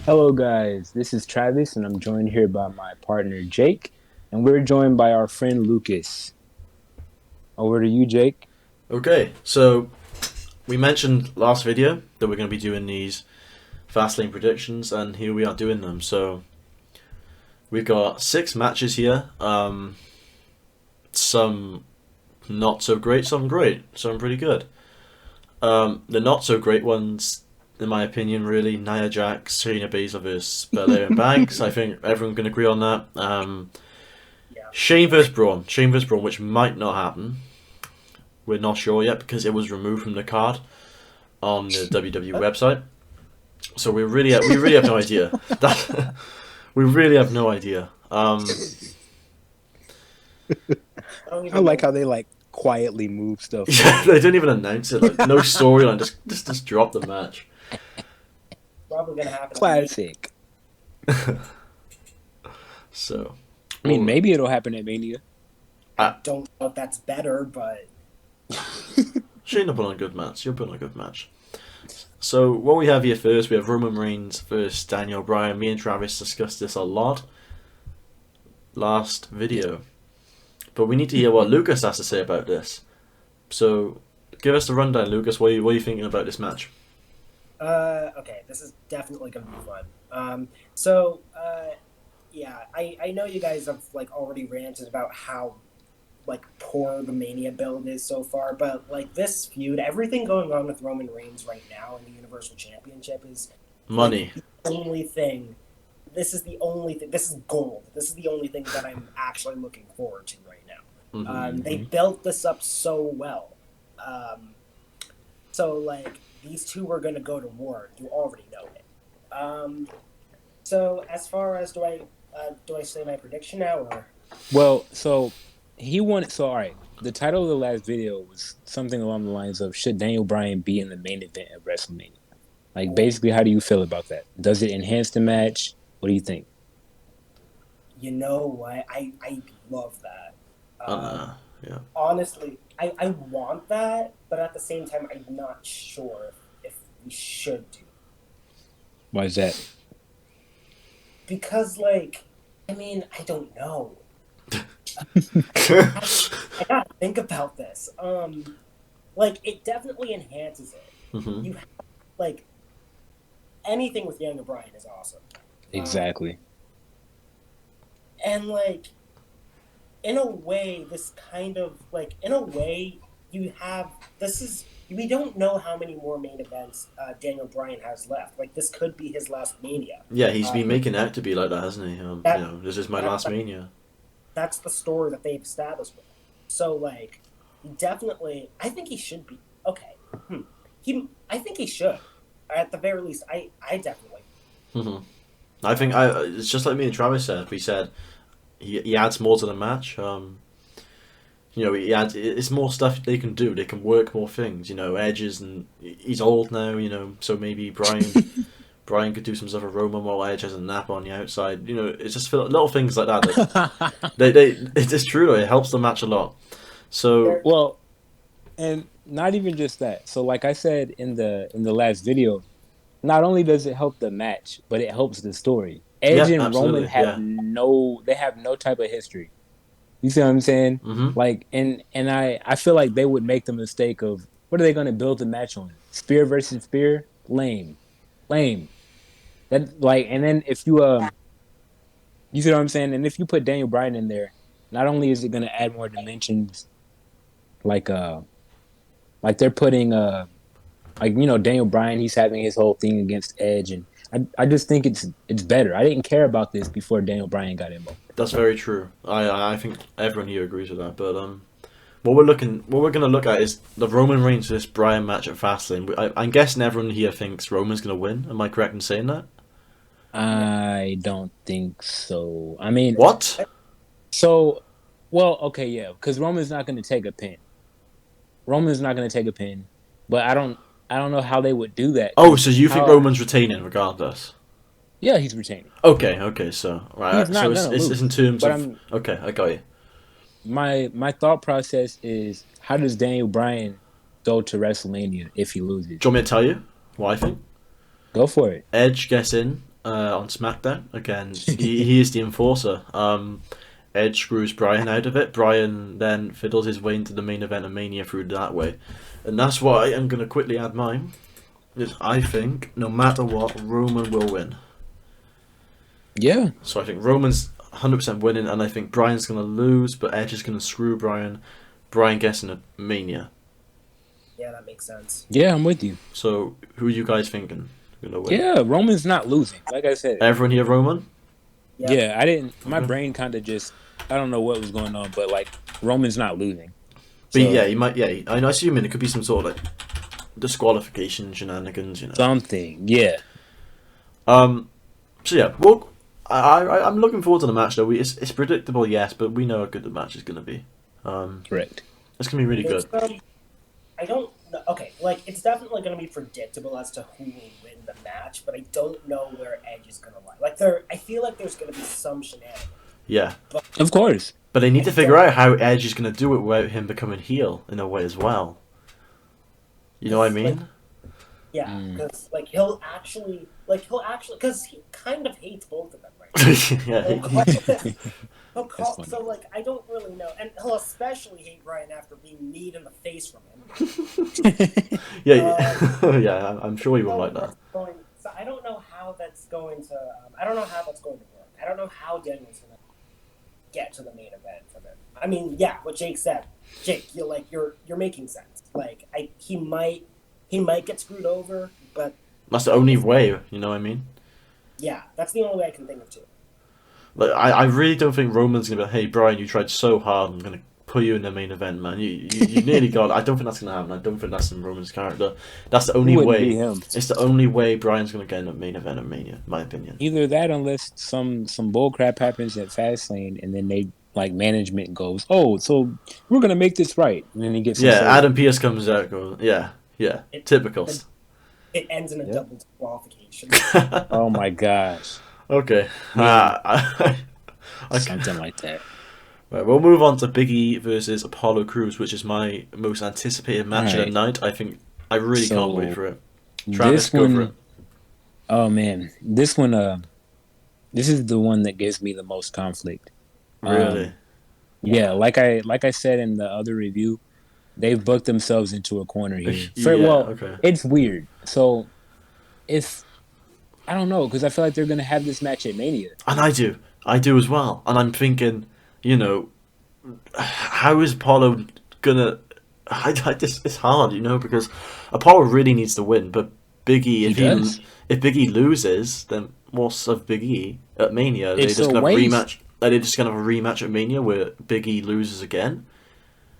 Hello, guys. This is Travis, and I'm joined here by my partner Jake, and we're joined by our friend Lucas. Over to you, Jake. Okay, so we mentioned last video that we're going to be doing these Fastlane predictions, and here we are doing them. So we've got 6 matches here. Some not so great, some great, some pretty good. The not so great ones, in my opinion, really Nia Jax, Shayna Baszler versus Belair and Banks. I think everyone can agree on that. Yeah. Shane versus Braun, which might not happen. We're not sure yet because it was removed from the card on the WWE website. So we really have no idea. We really have no idea. I don't I even like know. how they quietly move stuff Yeah, they forward. don't even announce it. Like no storyline. Just drop the match. Probably gonna happen at Mania. Classic. So, I mean, well, maybe it'll happen at Mania. I I, don't know if that's better, but Shayna put on a good match. You'll put on a good match. So what we have here first, we have Roman Reigns versus Daniel Bryan. Me and Travis discussed this a lot last video, but we need to hear what Lucas has to say about this. So give us the rundown, Lucas. What are you thinking about this match? okay, this is definitely gonna be fun. Yeah, I know you guys have like already ranted about how like poor the Mania build is so far, but like this feud, everything going on with Roman Reigns right now in the Universal Championship is like Money. the only thing. This is the only thing. This is gold. This is the only thing that I'm actually looking forward to right now. They Mm-hmm. built this up so well. Um, so like these two were going to go to war. You already know it. So as far as do I say my prediction now or Well, so he wanted. So, all right. The title of the last video was something along the lines of "Should Daniel Bryan be in the main event at WrestleMania?" Like, basically, how do you feel about that? Does it enhance the match? What do you think? you know what I love that. Yeah. Honestly, I want that, but at the same time, I'm not sure if we should do Why is that? because like I mean I don't know. I gotta think about this. Like it definitely enhances it. Mm-hmm. You have, like anything with Young O'Brien is awesome. Um, Exactly. and like in a way, this kind of like in a way you have this is we don't know how many more main events Daniel Bryan has left. Like this could be his last Mania. Yeah, he's Uh, been making out to be like that, hasn't he? that This is my that last mania. that's the story that they've established with him. So like definitely I think he should be okay. I think he should. At the very least, I definitely. Mm-hmm. I think it's just like me and Travis said. We said he adds more to the match. He adds it's more stuff they can do. They can work more things. Edges and he's old now. So maybe Brian could do some stuff with Roman while Edge has a nap on the outside. It's just little things like that that they it's true though. It helps the match a lot. So There, Well, and not even just that. So, like I said in the last video, not only does it help the match, but it helps the story. Edge yeah, and Roman absolutely, have yeah. no type of history. You see what I'm saying? Mm-hmm. Like, and I feel like they would make the mistake of what are they going to build the match on? Spear versus spear? Lame, lame. That like, and then if you see what I'm saying? And if you put Daniel Bryan in there, not only is it going to add more dimensions, like like they're putting Daniel Bryan, he's having his whole thing against Edge, and I just think it's better. I didn't care about this before Daniel Bryan got involved. That's very true. I think everyone here agrees with that. But what we're gonna look at is the Roman Reigns versus Bryan match at Fastlane. I'm guessing everyone here thinks Roman's gonna win. Am I correct in saying that? no, I don't think so. I mean, What? so well, okay, yeah, because Roman's not going to take a pin. Roman's not going to take a pin, but I don't know how they would do that Oh, because so you think how Roman's retaining regardless? yeah he's retaining. Okay. So He's so not it's, gonna it's in lose. terms But of I'm okay. I got you. my thought process is how does Daniel Bryan go to WrestleMania if he loses? Do you want me to tell you what I think? Go for it. Edge gets in on SmackDown. Again, he is the enforcer. Edge screws Bryan out of it. Bryan then fiddles his way into the main event of Mania through that way. And that's why I'm going to quickly add mine. Is I think, no matter what, Roman will win. Yeah. So I think Roman's 100% winning, and I think Bryan's going to lose, but Edge is going to screw Bryan. Bryan gets in a Mania. Yeah, that makes sense. Yeah, I'm with you. So who are you guys thinking going to win? Yeah, Roman's not losing. Like I said. Everyone here, Roman? Yep. Yeah, I didn't. My Okay. brain kind of just. I don't know what was going on, but like Roman's not losing. But So, yeah, he might. Yeah, I assume it could be some sort of like disqualification shenanigans, something. Yeah. So yeah, well, I'm looking forward to the match though. It's predictable, yes, but we know how good the match is going to be. Correct. It's going to be really good. I don't know. Okay, like, it's definitely going to be predictable as to who will win the match, but I don't know where Edge is going to lie. Like, I feel like there's going to be some shenanigans. Yeah, Of course. but they need to figure out how Edge is going to do it without him becoming heel in a way as well. You know what I mean? Yeah, because, like, he'll actually, because he kind of hates both of them right now. Yeah. So, like, I don't really know. And he'll especially hate Bryan after being kneed in the face from him. Yeah, yeah. I'm sure he will like that. So I don't know how that's going to. I don't know how that's going to work. I don't know how Daniel's going to get to the main event from him. I mean, yeah, what Jake said. Jake, you're making sense. Like, he might get screwed over, but That's the only way. You know what I mean? yeah, that's the only way I can think of too. Like, I really don't think Roman's gonna be like, hey Brian, you tried so hard, I'm gonna put you in the main event, man. You nearly got it. I don't think that's gonna happen. I don't think that's in Roman's character. That's the only Wouldn't way. be him. It's the only way Brian's gonna get in the main event of Mania, in my opinion. Either that, unless some bull crap happens at Fastlane, and then they like management goes, "Oh, so we're gonna make this right," and then he gets Yeah, inserted. Adam Pearce comes out, goes, yeah, typical. It ends in a Yeah. double disqualification. Oh my gosh, Okay. something like that. Right, we'll move on to Biggie versus Apollo Crews, which is my most anticipated match of the Alright. night. I think I really can't So, wait for it. Travis, This go for one, it. oh man, this one, this is the one that gives me the most conflict. Really? Yeah, like I said in the other review, they've booked themselves into a corner here. Yeah, Well, okay. it's weird. So if I don't know, because I feel like they're gonna have this match at Mania. And I do as well. And I'm thinking, how is Apollo gonna? It's hard, because Apollo really needs to win. But Biggie, does. if Biggie loses, then what's of Biggie at Mania? Are they It's just a gonna have a waste. rematch? Are they just gonna have a rematch at Mania where Biggie loses again?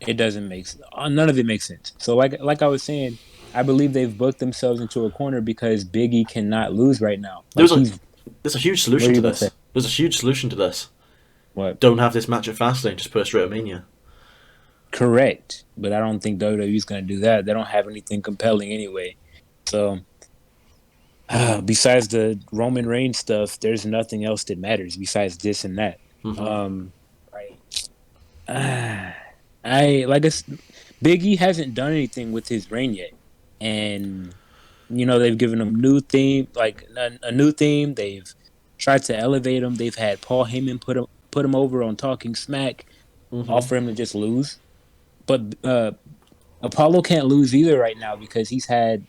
It doesn't make sense. None of it makes sense. So like I was saying, I believe they've booked themselves into a corner because Biggie cannot lose right now. Like, There's a huge solution What are to you gonna this. say? There's a huge solution to this. what? Don't have this match at Fastlane. Just put it straight at Mania. Correct. But I don't think WWE's gonna do that. They don't have anything compelling anyway. So besides the Roman Reigns stuff, there's nothing else that matters besides this and that. Mhm. Right. Biggie hasn't done anything with his reign yet, and they've given him a new theme. They've tried to elevate him. They've had Paul Heyman put him over on Talking Smack, offer him to just lose. But Apollo can't lose either right now because he's had,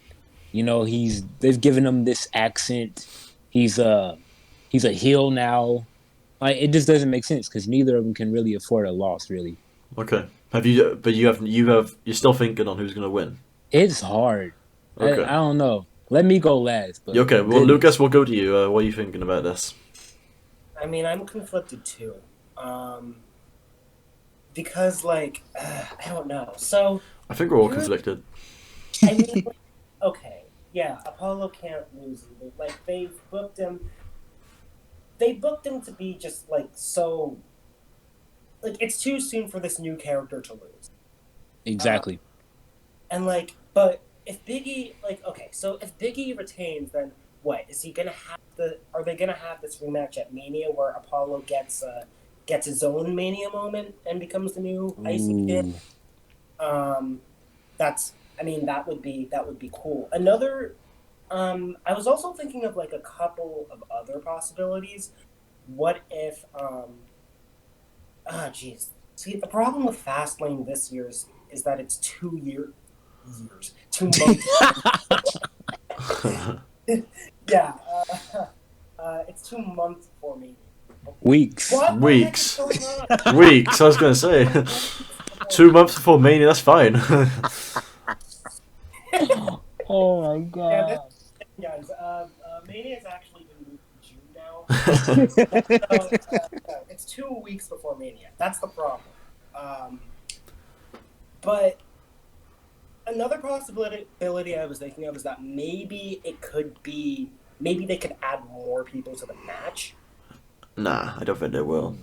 they've given him this accent. He's a heel now. Like, it just doesn't make sense because neither of them can really afford a loss. Really, Okay. Have you? But you're still thinking on who's gonna win. it's hard. Okay. I don't know. Let me go last. But Okay. Well, goodness. Lucas, we'll go to you. What are you thinking about this? I mean, I'm conflicted too. Because, like, I don't know. So, I think we're all conflicted. I mean, like, okay, yeah, Apollo can't lose either. Like, they've booked him. They booked him to be just, like, so. Like, it's too soon for this new character to lose. Exactly. And, like, but if Biggie, like, okay, so if Biggie retains, then what? Is he gonna have are they gonna have this rematch at Mania where Apollo gets his own Mania moment and becomes the new Icy Kid? That would be cool. Another I was also thinking of like a couple of other possibilities. What if jeez. See, the problem with Fastlane this year is that it's 2 months. Yeah, it's 2 months before me. Weeks. What the heck is Weeks. going on? Weeks, I was going to say. 2 months before Mania, that's fine. Oh my Yeah, this god. guys. Mania's actually been moved to June now. So it's 2 weeks before Mania. That's the problem. Um, but another possibility I was thinking of is that maybe they could add more people to the match. Nah, I don't think they will.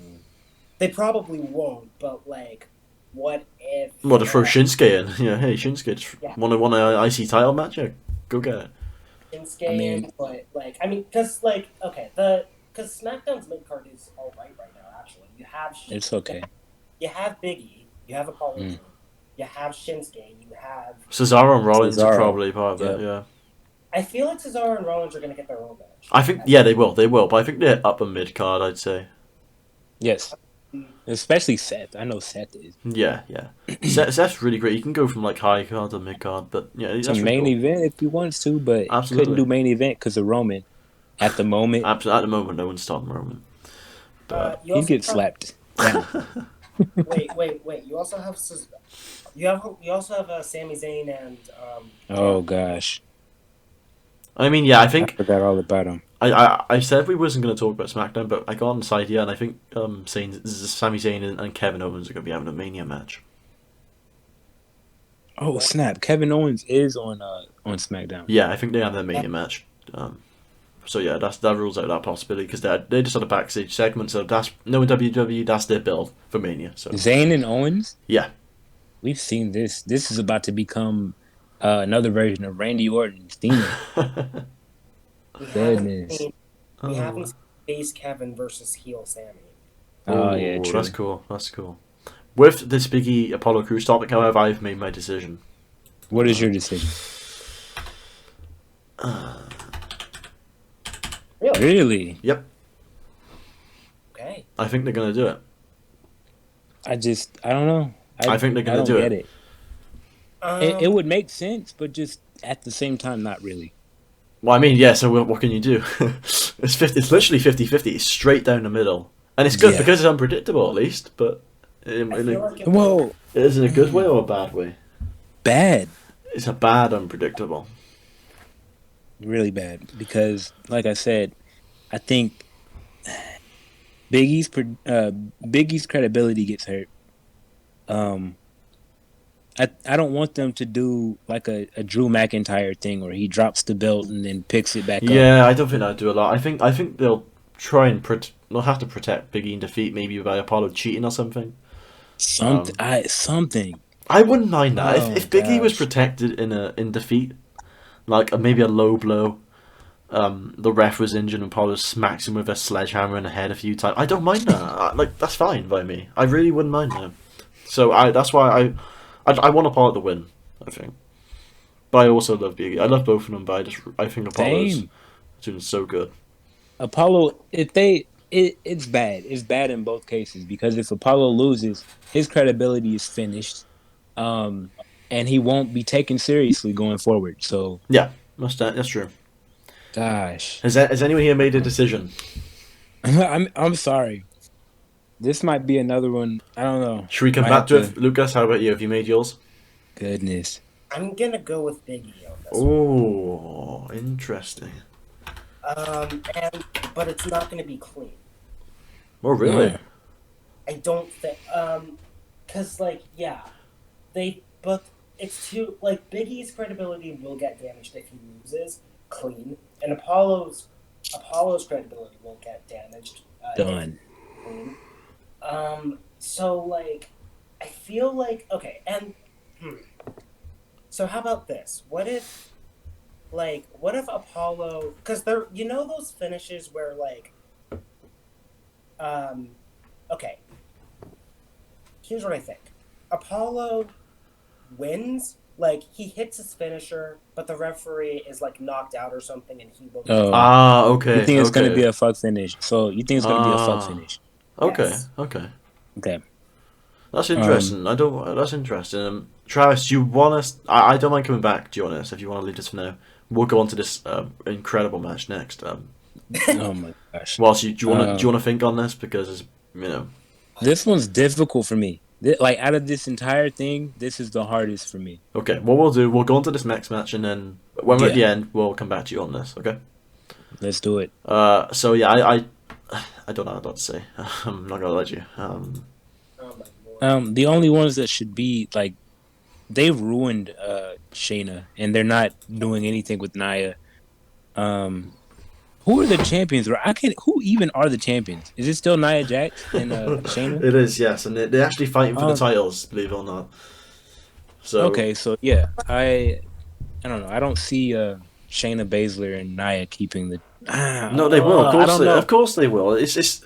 They probably won't, but like, what if? Well, to throw Shinsuke in. Yeah, hey, Shinsuke, just Yeah, want an IC title match? Yeah, go get it. Shinsuke I mean, in, but like, I mean, because like, okay, because SmackDown's mid card is all right now. Actually, it's okay. you have Biggie, you have Apollo Mm. Crews, you have Shinsuke, you have. Cesaro and Rollins are Cesaro. probably part of it, Yep. yeah. I feel like Cesaro and Rollins are going to get their own match. I think, yeah, they will, but I think they're upper mid card, I'd say. Yes. Um, Especially Seth. I know Seth is. Yeah, yeah. Seth's really great. You can go from like high card to mid card, but yeah, It's a that's really main cool. event if he wants to, but couldn't Absolutely. do main event because of Roman at the moment. At the moment, no one's talking Roman. But you He'd also get have, slapped down. wait. You also have Sami Zayn and Oh gosh. I mean, yeah, I I think forgot all about him. I said we wasn't going to talk about SmackDown, but I got on this idea, and I think Sami Zayn and Kevin Owens are going to be having a Mania match. Oh snap! Kevin Owens is on SmackDown. Yeah, I think they have their Mania match. So yeah, that rules out that possibility because they just had a backstage segment. So that's no WWE. That's their build for Mania. So Zayn and Owens. yeah, We've seen this. This is about to become another version of Randy Orton's theme. we haven't Goodness. seen we Oh. haven't seen face Kevin versus heel Sammy. Oh yeah, Ooh, true. that's cool. That's cool. With this Biggie Apollo Crews topic, however, I've made my decision. What is your decision? Really? Really? Yep, Okay. I think they're gonna do it. I don't know. I think they're I gonna don't do get it. it. It would make sense, but just at the same time, not really. Well, I mean, yeah. So what can you do? It's literally 50-50. It's straight down the middle, and it's good Yeah. because it's unpredictable at least. But I feel like if Whoa, it is in a good way or a bad way. bad. It's a bad unpredictable. Really bad because, like I said, I think Biggie's credibility gets hurt. I don't want them to do like a Drew McIntyre thing where he drops the belt and then picks it back up. Yeah, I don't think they'll do a lot. I think they'll try and they'll have to protect Biggie in defeat, maybe by Apollo cheating or something. Something. I wouldn't mind that Oh, if Biggie was gosh. protected in defeat, like maybe a low blow. The ref was injured and Apollo smacks him with a sledgehammer in the head a few times. I don't mind that. Like that's fine by me. I really wouldn't mind that. So that's why I want Apollo to win. I think, but I also love Biggie. I love both of them, but I think Apollo's Same. doing so good. Apollo, it's bad. It's bad in both cases because if Apollo loses, his credibility is finished, and he won't be taken seriously going forward. So, Yeah, that's true. gosh, Has anyone here made a decision? I'm sorry. This might be another one. I don't know. Should we come Might back have to it? Lucas, how about you? Have you made yours? Goodness. I'm gonna go with Biggie on this. Oh, interesting. But it's not gonna be clean. Oh, really? Yeah. I don't think cause like yeah, but it's too like Biggie's credibility will get damaged if he loses clean, and Apollo's credibility will get damaged. Done. Clean. So like, I feel like okay, and so how about this? What if Apollo? Because those finishes where like, okay, here's what I think. Apollo wins, Like he hits his finisher, but the referee is like knocked out or something, and he will Oh, continue. Ah, you okay, think it's gonna be okay. a fuck finish? So you think it's gonna be a fuck Ah, finish? okay, Yes. okay. Okay. That's Um. interesting. I don't. That's interesting. Travis, do you want us? I don't mind coming back. Do you want us? If you want to leave this for now, we'll go on to this incredible match next. Oh my gosh. Whilst you do you Um. want to think on this because you know. This one's difficult for me. Like out of this entire thing, this is the hardest for me. Okay, what we'll do, we'll go on to this next match, and then when we're at Yeah. the end, we'll come back to you on this. Okay. Let's do it. So yeah, I don't know what to say. I'm not gonna let you. Oh my lord. The only ones that should be like they've ruined Shayna and they're not doing anything with Nia. Um who are the champions? I can't who even are the champions? Is it still Nia Jax and Shayna? It is, yes, and they're actually fighting for the Um titles, believe it or not. So okay, so yeah. I don't know. I don't see Shayna Baszler and Nia keeping the no, they will. I don't Of know. course they will. It's.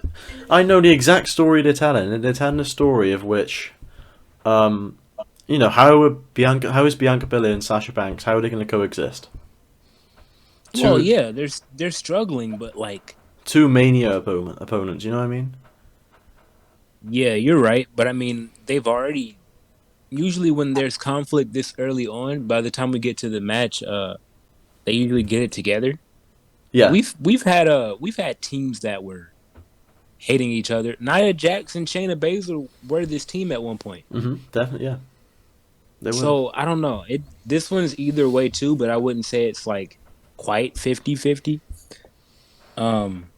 I know the exact story they're telling, and they're telling a story of which, um, how is Bianca Belair and Sasha Banks? How are they going to coexist? Well, Two yeah, they're struggling, but like two Mania opponents. You know what I mean? yeah, you're right, but I mean, they've already usually when there's conflict this early on, by the time we get to the match, they usually get it together. Yeah. We've had teams that were hating each other. Nia Jax and Shayna Baszler were this team at one point. Definitely. Yeah. They were. So I don't know. This one's either way too, but I wouldn't say it's like quite 50-50. Um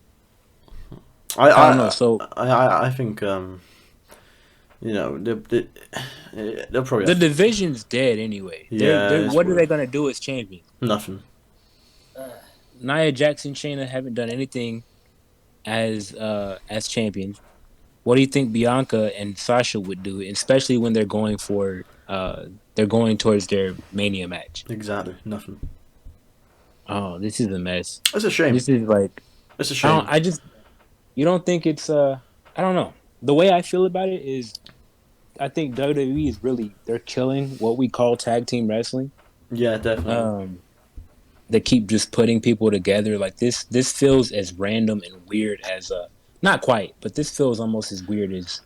I I don't know. I So I think they'll probably the have. division's dead anyway. Yeah, They're it's what are weird. they gonna do as champions? Nothing. Uh, Nia Jax and Shayna haven't done anything as champions. What do you think Bianca and Sasha would do, especially when they're going towards their Mania match? Exactly. Nothing. Oh, this is a mess. It's a shame. This is like It's a I don't shame. I just you don't think it's I don't know. The way I feel about it is I think WWE is really they're killing what we call tag team wrestling. Yeah, definitely. Um they keep just putting people together like this feels as random and weird as not quite, but this feels almost as weird as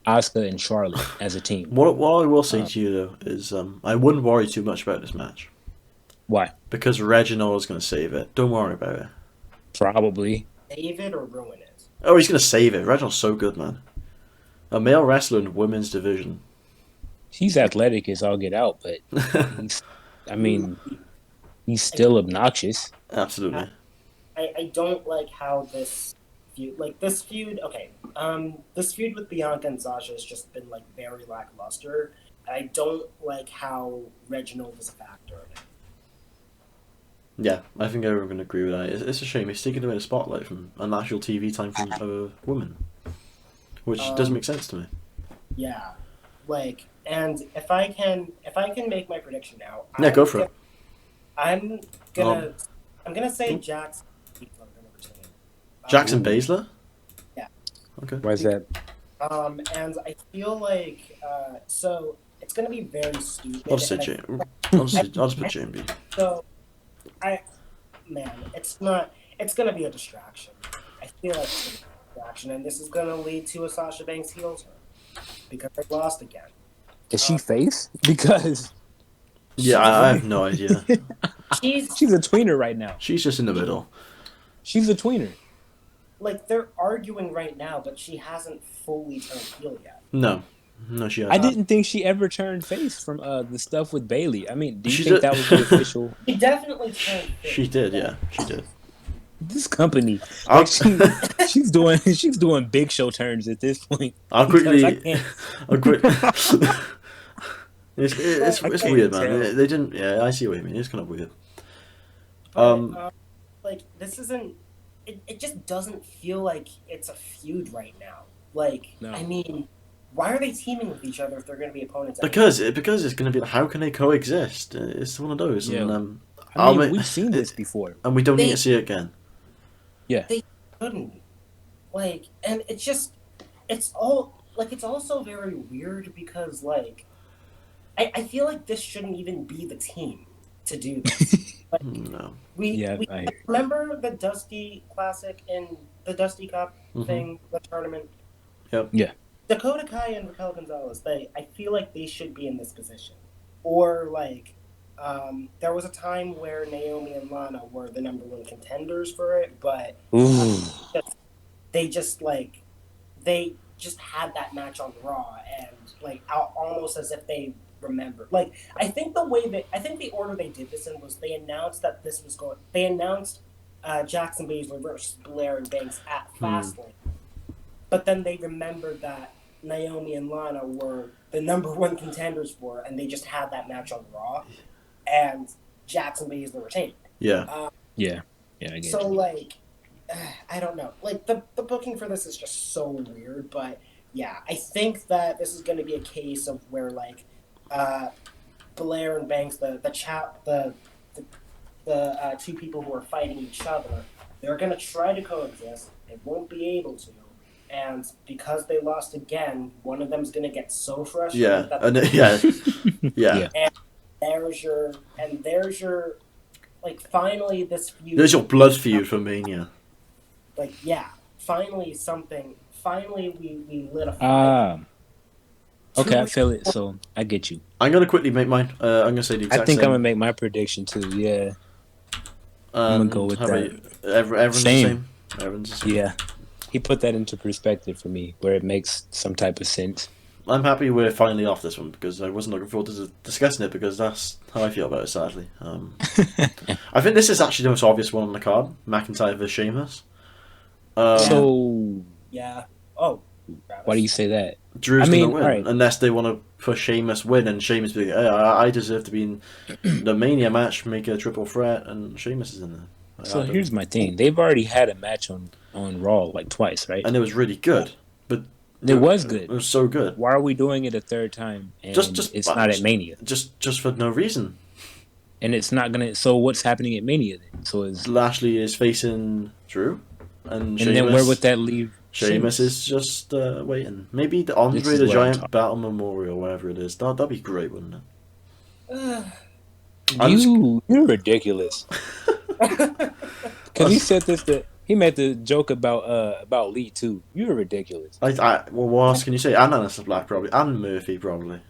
Asuka and Charlotte as a team. What I will say Uh, to you though is I wouldn't worry too much about this match why? because Reginald is going to save it. Don't worry about it. Probably. save it or ruin it. Oh, he's going to save it. Reginald's so good, man. A male wrestler in the women's division. He's athletic as all get out, but he's I mean, he's still obnoxious. Absolutely. I don't like how this feud okay, this feud with Bianca and Sasha has just been like very lackluster. And I don't like how Reginald is a factor in it. Yeah, I think everyone can agree with that. It's a shame. He's taking away the spotlight from a national TV time from a woman, which doesn't make sense to me. Yeah. Like and if I can make my prediction now, Yeah, go for it. I'm gonna I'm gonna say Hmm? Jackson are gonna retain. Jackson Um, Baszler? Yeah. Okay. Why is that? And I feel like so it's gonna be very stupid. I'll just say and Jam. I'll just put JB. so I man, it's gonna be a distraction. I feel like it's gonna be a distraction, and this is gonna lead to a Sasha Banks heel turn because they lost again. Is she face? Because Yeah, I have no idea. She's she's a tweener right now. She's just in the middle. She's a tweener. like they're arguing right now, but she hasn't fully turned heel yet. No, she I hasn't. didn't think she ever turned face from the stuff with Bailey. I mean, do you She think did. that was the official? She definitely turned face. She did. Yeah, she did. This company, I'll, like she's doing big show turns at this point. I'll Because quickly. I can't. I'll quick. It's I can't weird, tell. man. They didn't. Yeah, I see what you mean. It's kind of weird. But like this isn't. It just doesn't feel like it's a feud right now. Like No. I mean, why are they teaming with each other if they're going to be opponents? Because it's going to be like, how can they coexist? It's one of those, Yeah. and I mean, we've seen this before. and we don't need They- to see it again. Yeah. They couldn't. Like, and it's also very weird because like I feel like this shouldn't even be the team to do this. Like, No. Yeah, we I hear. remember the Dusty Classic in the Dusty Cup Mm-hmm. thing, the tournament. Yep. Yeah. Dakota Kai and Raquel Gonzalez, I feel like they should be in this position. Or like, there was a time where Naomi and Lana were the #1 contenders for it, but Ooh. they just like they just had that match on Raw and like almost as if they remembered. Like I think the order they did this in was they announced that this was going. They announced Jackson Baszler versus Blair and Banks at Fastlane, but then they remembered that Naomi and Lana were the #1 contenders for it, and they just had that match on Raw, and Jackson Baszler retained. Yeah. Yeah. Yeah, I get So you. like, I don't know. Like the booking for this is just so weird. But yeah, I think that this is going to be a case of where like Blair and Banks, the two people who are fighting each other, they're going to try to coexist. They won't be able to. And because they lost again, one of them's going to get so frustrated Yeah. that And yeah. Yeah. Yeah. there's your like finally this feud. There's your blood feud for Mania. Like yeah, finally we lit a fire. Ah. Okay, I feel it. So I get you. I'm gonna quickly make mine. I'm gonna say the exact I think same. I'm gonna make my prediction too. Yeah. I'm gonna go with how that. about you? Everyone's the Same. same. Everyone's the same. Yeah. He put that into perspective for me, where it makes some type of sense. I'm happy we're finally off this one because I wasn't looking forward to discussing it because that's how I feel about it. Sadly, I think this is actually the most obvious one on the card: McIntyre versus Sheamus. So Yeah. Oh. why do you say that? Drew's I mean, gonna win alright. unless they want to push Sheamus win and Sheamus be like, hey, I deserve to be in the Mania match, make it a triple threat, and Sheamus is in there. So here's my thing. They've already had a match on Raw like twice, right? And it was really good, but It was good. It was so good. Why are we doing it a third time? And Just it's not at Mania, Just for no reason. and it's not gonna. So what's happening at Mania then? So is Lashley is facing Drew, and and then where would that leave? Sheamus is just waiting. Maybe the Andre This is the what I'm Giant talking- Battle Memorial, whatever it is. That'd be great, wouldn't it? You're ridiculous. Because he said this. He made the joke about Lee too. You're ridiculous. Well, what else can you say? And Alistair Black probably, and Murphy probably.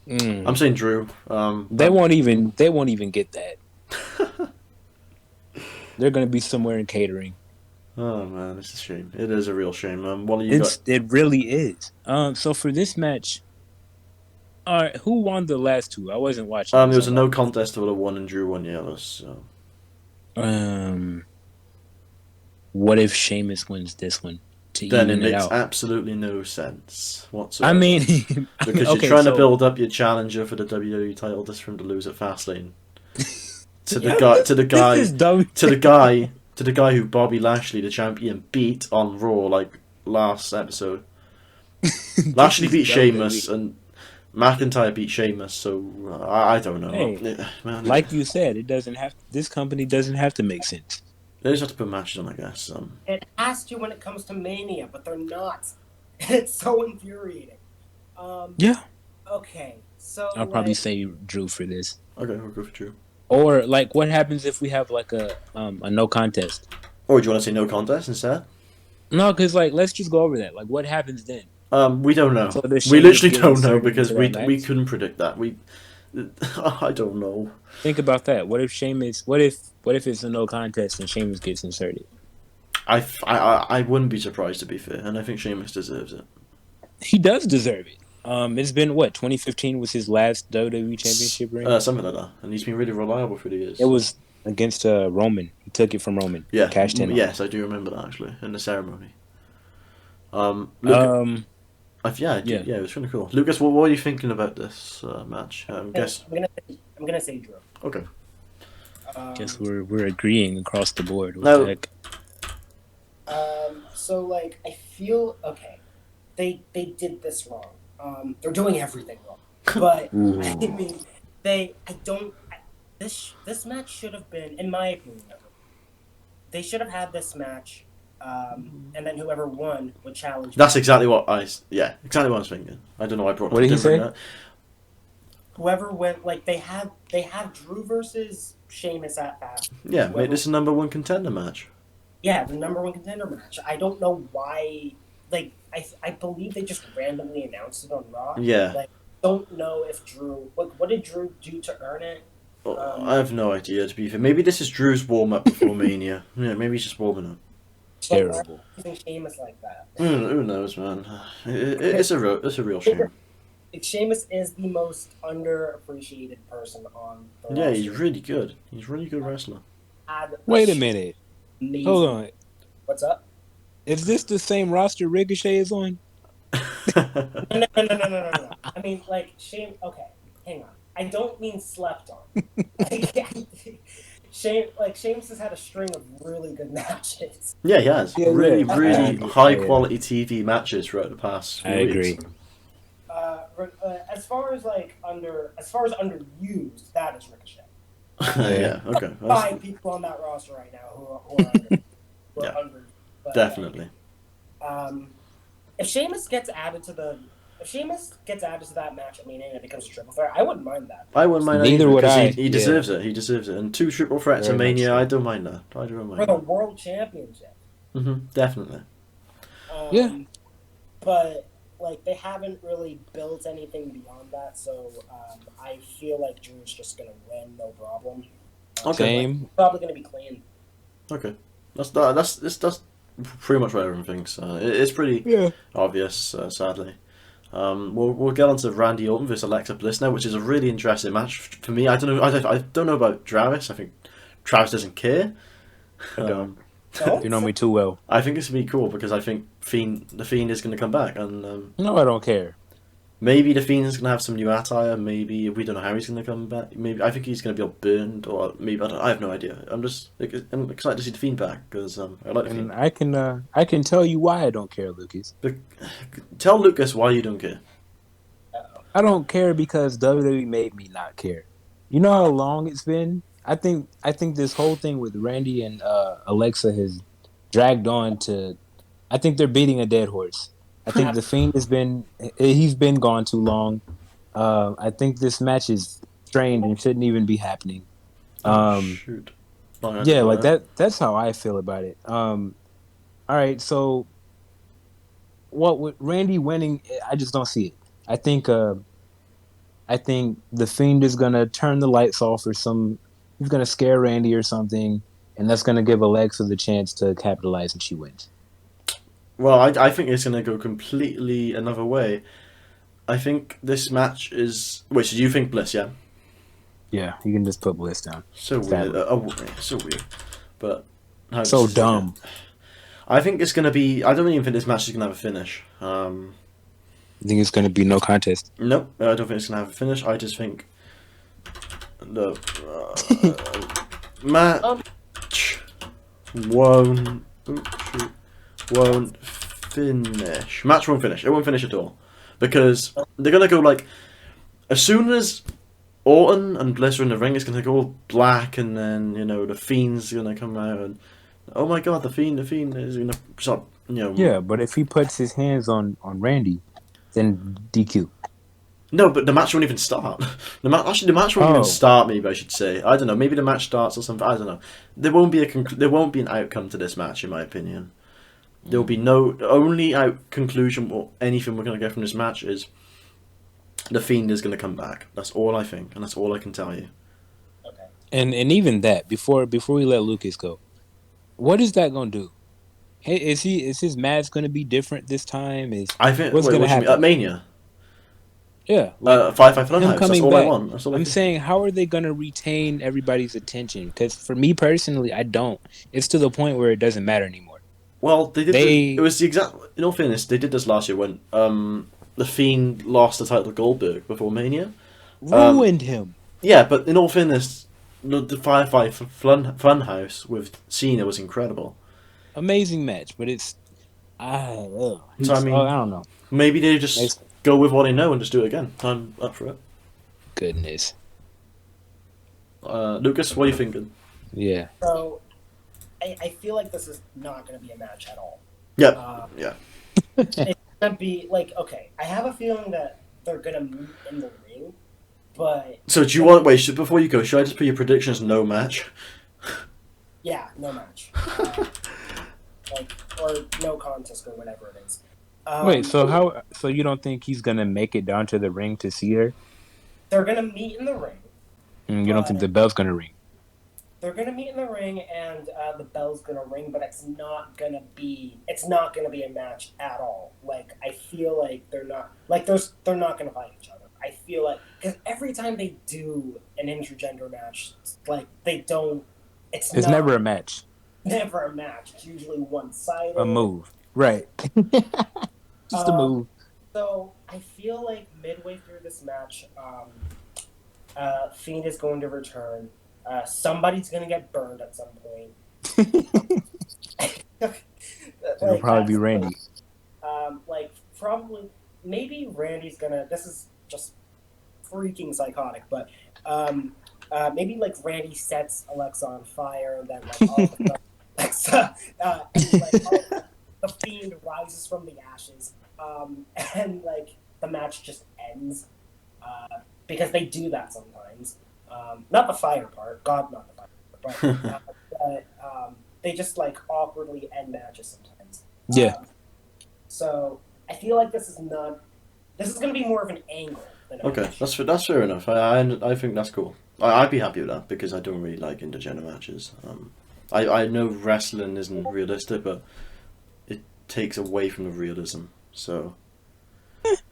I'm saying Drew. They won't even get that. They're gonna be somewhere in catering. Oh man, it's a shame. It is a real shame. What do you got? It really is. So for this match, all right, who won the last two? I wasn't watching. There was a no contest for the one, and Drew won the others. So. What if Sheamus wins this one to Then it even it makes out? absolutely no sense whatsoever. I mean, because okay, you're trying so- to build up your challenger for the WWE title just for him to lose at Fastlane. To the This is dumb. guy who Bobby Lashley, the champion, beat on Raw like last episode. Lashley is beat dumb, Sheamus and McIntyre beat Sheamus, so I don't know. Hey, Man, Like you said, it doesn't have. This company doesn't have to make sense. they just have to put matches on, I guess. It has to when it comes to Mania, but they're not. It's so infuriating. Yeah, Okay, so I'll probably like, say Drew for this. Okay, we'll go for Drew. Or like, what happens if we have like a no contest? Or do you want to say no contest instead? No, because like, let's just go over that. Like, what happens then? We don't know. So does We Sheamus literally get don't know inserted because into we that we match? couldn't predict that. I don't know. Think about that. What if Sheamus? What if it's a no contest and Sheamus gets inserted? I wouldn't be surprised, to be fair, and I think Sheamus deserves it. He does deserve it. It's been what 2015 was his last WWE Championship ring. Something like that, and he's been really reliable through the years. It was against Roman. He took it from Roman. yeah, Cashed in. yes, I do remember that actually in the ceremony. On. Yeah, yeah. it was really cool. Lucas, what are you thinking about this match? Guess. I'm gonna say Drew. Okay. Guess we're agreeing across the board. What No. the heck? So like I feel okay. They did this wrong. They're doing everything wrong. But Ooh. I mean, this match should have been, in my opinion, they should have had this match, and then whoever won would challenge. That's exactly what exactly what I was thinking. I don't know why I brought. What did he say? whoever went, like they have Drew versus Sheamus at Fastlane. Yeah, make Whoever, this a number one contender match. yeah, the number one contender match. I don't know why. Like I believe they just randomly announced it on Raw. Yeah. Like don't know if Drew. What did Drew do to earn it? Oh, I have no idea, to be fair. Maybe this is Drew's warm up before Mania. Yeah, maybe he's just warming up. But why Terrible. using Sheamus like that? Who knows, man? It's a real shame. Sheamus is the most underappreciated person on the Yeah, roster. he's really good. He's a really good wrestler. Wait a minute. Amazing. Hold on. What's up? Is this the same roster Ricochet is on? No. I mean, like, okay, hang on. I don't mean slept on. Sheamus has had a string of really good matches. Yeah, he has. Yeah, really, yeah. really Yeah. high quality TV matches throughout the past few I agree. weeks. As far as underused, that is Ricochet. Yeah, okay. Five people on that roster right now who are Yeah. under. But, Definitely. If Sheamus gets added to that match, I mean, and it becomes a triple threat, I wouldn't mind that. I wouldn't mind Neither either, would because I. he Yeah. deserves it. He deserves it. And 2 triple threats Very in much Mania, so. I don't mind that. I don't For mind the that. World Championship. Definitely. Yeah. But like they haven't really built anything beyond that, so I feel like Drew's just gonna win, no problem. Okay. Same. Probably gonna be clean. Okay. That's pretty much what everyone thinks. It's pretty Yeah. obvious, sadly. We'll get on to Randy Orton versus Alexa Bliss now, which is a really interesting match for me. I don't know about Travis. I think Travis doesn't care. I don't. No? You know me too well. I think it's gonna be cool because I think the Fiend is gonna come back, and No, I don't care. maybe the Fiend is gonna have some new attire. Maybe we don't know how he's gonna come back. Maybe I think he's gonna be all burned, or maybe I have no idea. I'm excited to see the Fiend back because I like the And Fiend. I can tell you why I don't care, Lucas. Tell Lucas why you don't care. I don't care because WWE made me not care. You know how long it's been? I think this whole thing with Randy and Alexa has dragged on to. I think they're beating a dead horse. I think the Fiend he's been gone too long. I think this match is strained and shouldn't even be happening. Shoot. Yeah, like that. That's how I feel about it. All right, so what with Randy winning, I just don't see it. I think the Fiend is gonna turn the lights off or he's gonna scare Randy or something, and that's gonna give Alexa the chance to capitalize and she wins. Well, I think it's going to go completely another way. I think this match is... Wait, so you think Bliss, yeah? Yeah, you can just put Bliss down. So weird. So weird. But... So dumb. I think it's going to be... I don't even think this match is going to have a finish. You think it's gonna be no contest? Nope, I don't think it's going to have a finish. I just think... The... match... won't finish. Match won't finish. It won't finish at all. Because they're going to go like... As soon as Orton and Bliss are in the ring, it's going to go all black, and then, the Fiend's going to come out, and... Oh my god, the Fiend is going to start, Yeah, but if he puts his hands on Randy, then DQ. No, but the match won't even start. The match won't even start. Maybe I should say. I don't know. Maybe the match starts or something. I don't know. There won't be an outcome to this match, in my opinion. There will be no only conclusion or anything we're going to get from this match is the Fiend is going to come back. That's all I think, and that's all I can tell you. Okay. And even that before we let Lucas go, what is that going to do? Hey, is his match going to be different this time? I think what's going to happen at Mania? Yeah, Five Funhouse. That's coming all back. I want. That's all I'm saying, how are they going to retain everybody's attention? Because for me personally, I don't. It's to the point where it doesn't matter anymore. Well, it was the exact. In all fairness, they did this last year when the Fiend lost the title to Goldberg before Mania. Ruined him. Yeah, but in all fairness, the Firefly Funhouse with Cena was incredible. Amazing match, but it's I don't know. Maybe they just go with what they know and just do it again. I'm up for it. Goodness. Lucas, what are you thinking? Yeah. So, I feel like this is not going to be a match at all. Yep. Yeah. It's going to be like, okay, I have a feeling that they're going to meet in the ring But So do you want before you go? Should I just put your predictions no match? yeah, no match, like or no contest or whatever it is. Wait, so so you don't think he's gonna make it down to the ring to see her? They're gonna meet in the ring, You don't think the but bell's gonna ring? they're gonna meet in the ring, and the bell's gonna ring, but it's not gonna be a match at all. Like I feel like they're not gonna fight each other. I feel like because every time they do an intergender match, like they don't. It's It's not never a match. never a match. It's usually one sided. A move, right? Just a move. So I feel like midway through this match, Fiend is going to return. Somebody's going to get burned at some point. It'll probably be Randy. Probably, maybe Randy's going to. This is just freaking psychotic, but maybe like Randy sets Alexa on fire, and then like all of a sudden, Alexa, and, like, the Fiend rises from the ashes, and like the match just ends because they do that sometimes. Not the fire part, God, not the fire part, but they just like awkwardly end matches sometimes. Yeah. So I feel like this is going to be more of an angle. Okay, that's fair enough. I think that's cool. I'd be happy with that because I don't really like intergender matches. I know wrestling isn't realistic, but it takes away from the realism. So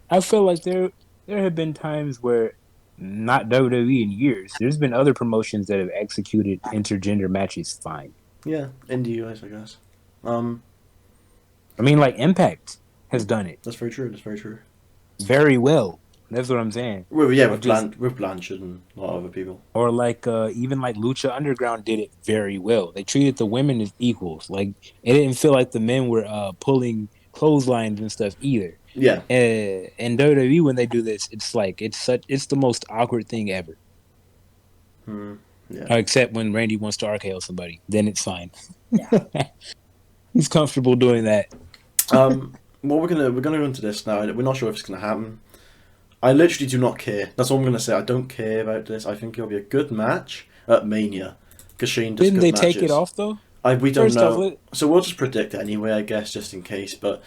I feel like there have been times where, not WWE in years, there's been other promotions that have executed intergender matches fine. yeah, indie US, I guess. I mean, like Impact has done it. That's very true. Very well. That's what I'm saying. Well, yeah, with Blanchard and a lot of other people. Or like even like Lucha Underground did it very well. They treated the women as equals. Like it didn't feel like the men were pulling clotheslines and stuff either. Yeah. And WWE when they do this, it's like it's the most awkward thing ever. Yeah. Except when Randy wants to RKO somebody, then it's fine. Yeah. He's comfortable doing that. Well, we're gonna go into this now. We're not sure if it's gonna happen. I literally do not care. That's all I'm gonna say. I don't care about this. I think it'll be a good match at Mania because Shane does Didn't good they matches. take it off though? We don't First know. off, So we'll just predict it anyway, I guess, just in case. But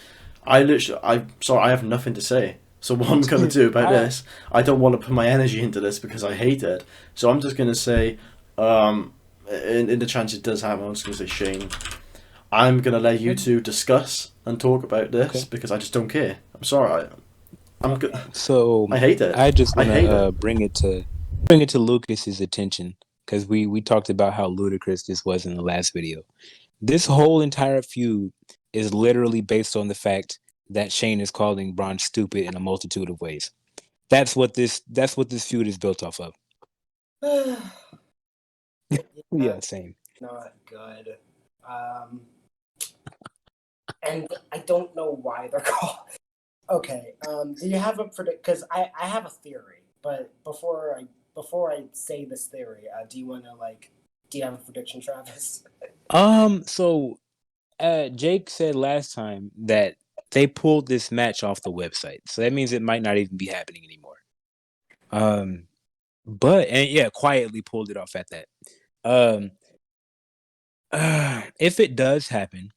I have nothing to say. So what I'm gonna do about this, I don't want to put my energy into this because I hate it. So I'm just gonna say, in the chance it does happen, I'm just gonna say Shane. I'm gonna let you two discuss and talk about this because I just don't care. I'm sorry. I'm good. So I hate it. I just want to bring it to Lucas's attention because we talked about how ludicrous this was in the last video. This whole entire feud is literally based on the fact that Shane is calling Braun stupid in a multitude of ways. That's what this feud is built off of. Yeah, same. Not good. And I don't know why they're called. Okay. Do you have a predict? Because I have a theory, but before I say this theory, do you have a prediction, Travis? So Jake said last time that they pulled this match off the website, so that means it might not even be happening anymore. But quietly pulled it off at that. If it does happen,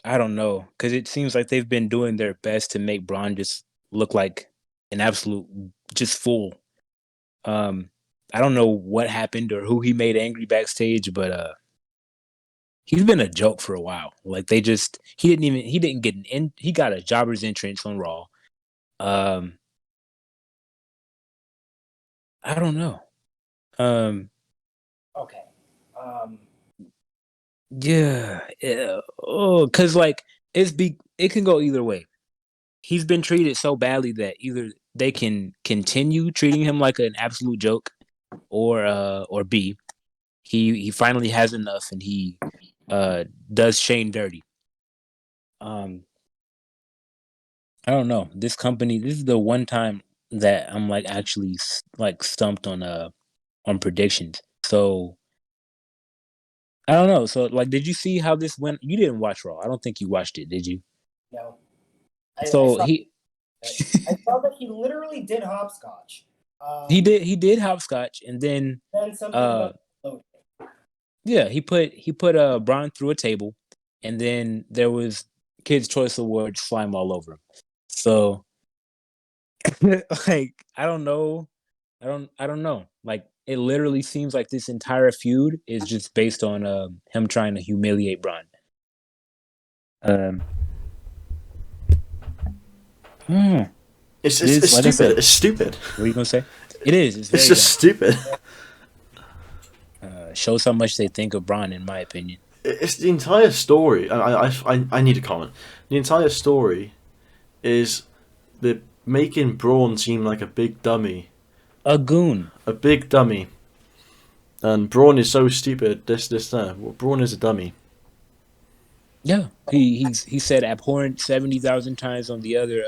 I don't know, because it seems like they've been doing their best to make Braun just look like an absolute just fool. I don't know what happened or who he made angry backstage, but he's been a joke for a while. Like he didn't get he got a jobber's entrance on Raw. I don't know. Okay. Yeah. Oh, because like it can go either way. He's been treated so badly that either they can continue treating him like an absolute joke, or B, he finally has enough and he does Shane dirty. I don't know. This is the one time that I'm like actually like stumped on predictions. So I don't know. So like, did you see how this went? You didn't watch Raw. I don't think you watched it, did you? No. I saw that he literally did hopscotch. He did hopscotch, and Then something uh about floating. yeah, he put Braun through a table, and then there was Kids Choice Award slime all over him. So like I don't know. Like it literally seems like this entire feud is just based on him trying to humiliate Braun. Um, hmm, It's it it's, is it's like I stupid. said. It's stupid. What are you gonna say? It is. It's It's very just dumb. stupid. Shows how much they think of Braun, in my opinion. It's the entire story. I need a comment. The entire story is the making Braun seem like a big dummy. A goon. A big dummy. And Braun is so stupid. There. Well, Braun is a dummy. Yeah, he said abhorrent 70,000 times on the other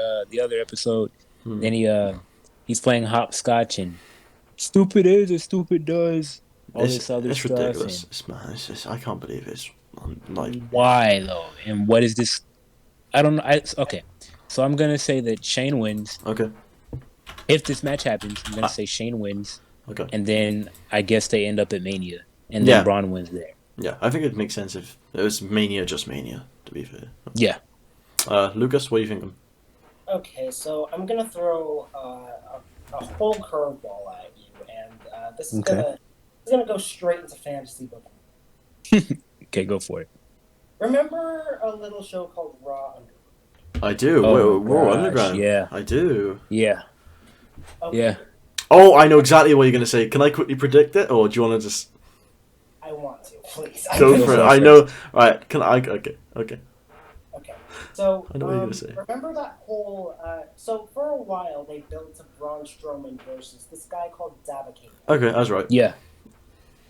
episode. Hmm. Then he's playing hopscotch and stupid is as stupid does, all this other It's stuff. ridiculous. And I can't believe it's like why though? And what is this? I don't know. Okay, so I'm gonna say that Shane wins. okay. If this match happens, I'm gonna I, say Shane wins, okay. and then I guess they end up at Mania, and then Yeah. Braun wins there. Yeah. I think it makes sense if it was Mania, just Mania. To be fair. Yeah. Lucas, what are you thinking? Okay, so I'm gonna throw a whole curveball at you, and this is Okay. gonna go straight into fantasy booking. Okay, go for it. Remember a little show called Raw Underground? I do. Oh Raw gosh, Underground. yeah. I do. Yeah. Okay, Yeah. Oh, I know exactly what you're gonna say. Can I quickly predict it, or do you want to just I want to, please. go Go for it? for it I know. Right. Can I? Okay. Okay. Okay, so I know what you're gonna say. remember that whole? So for a while they built a Braun Strowman versus this guy called Davikato. Okay, I was right. Yeah.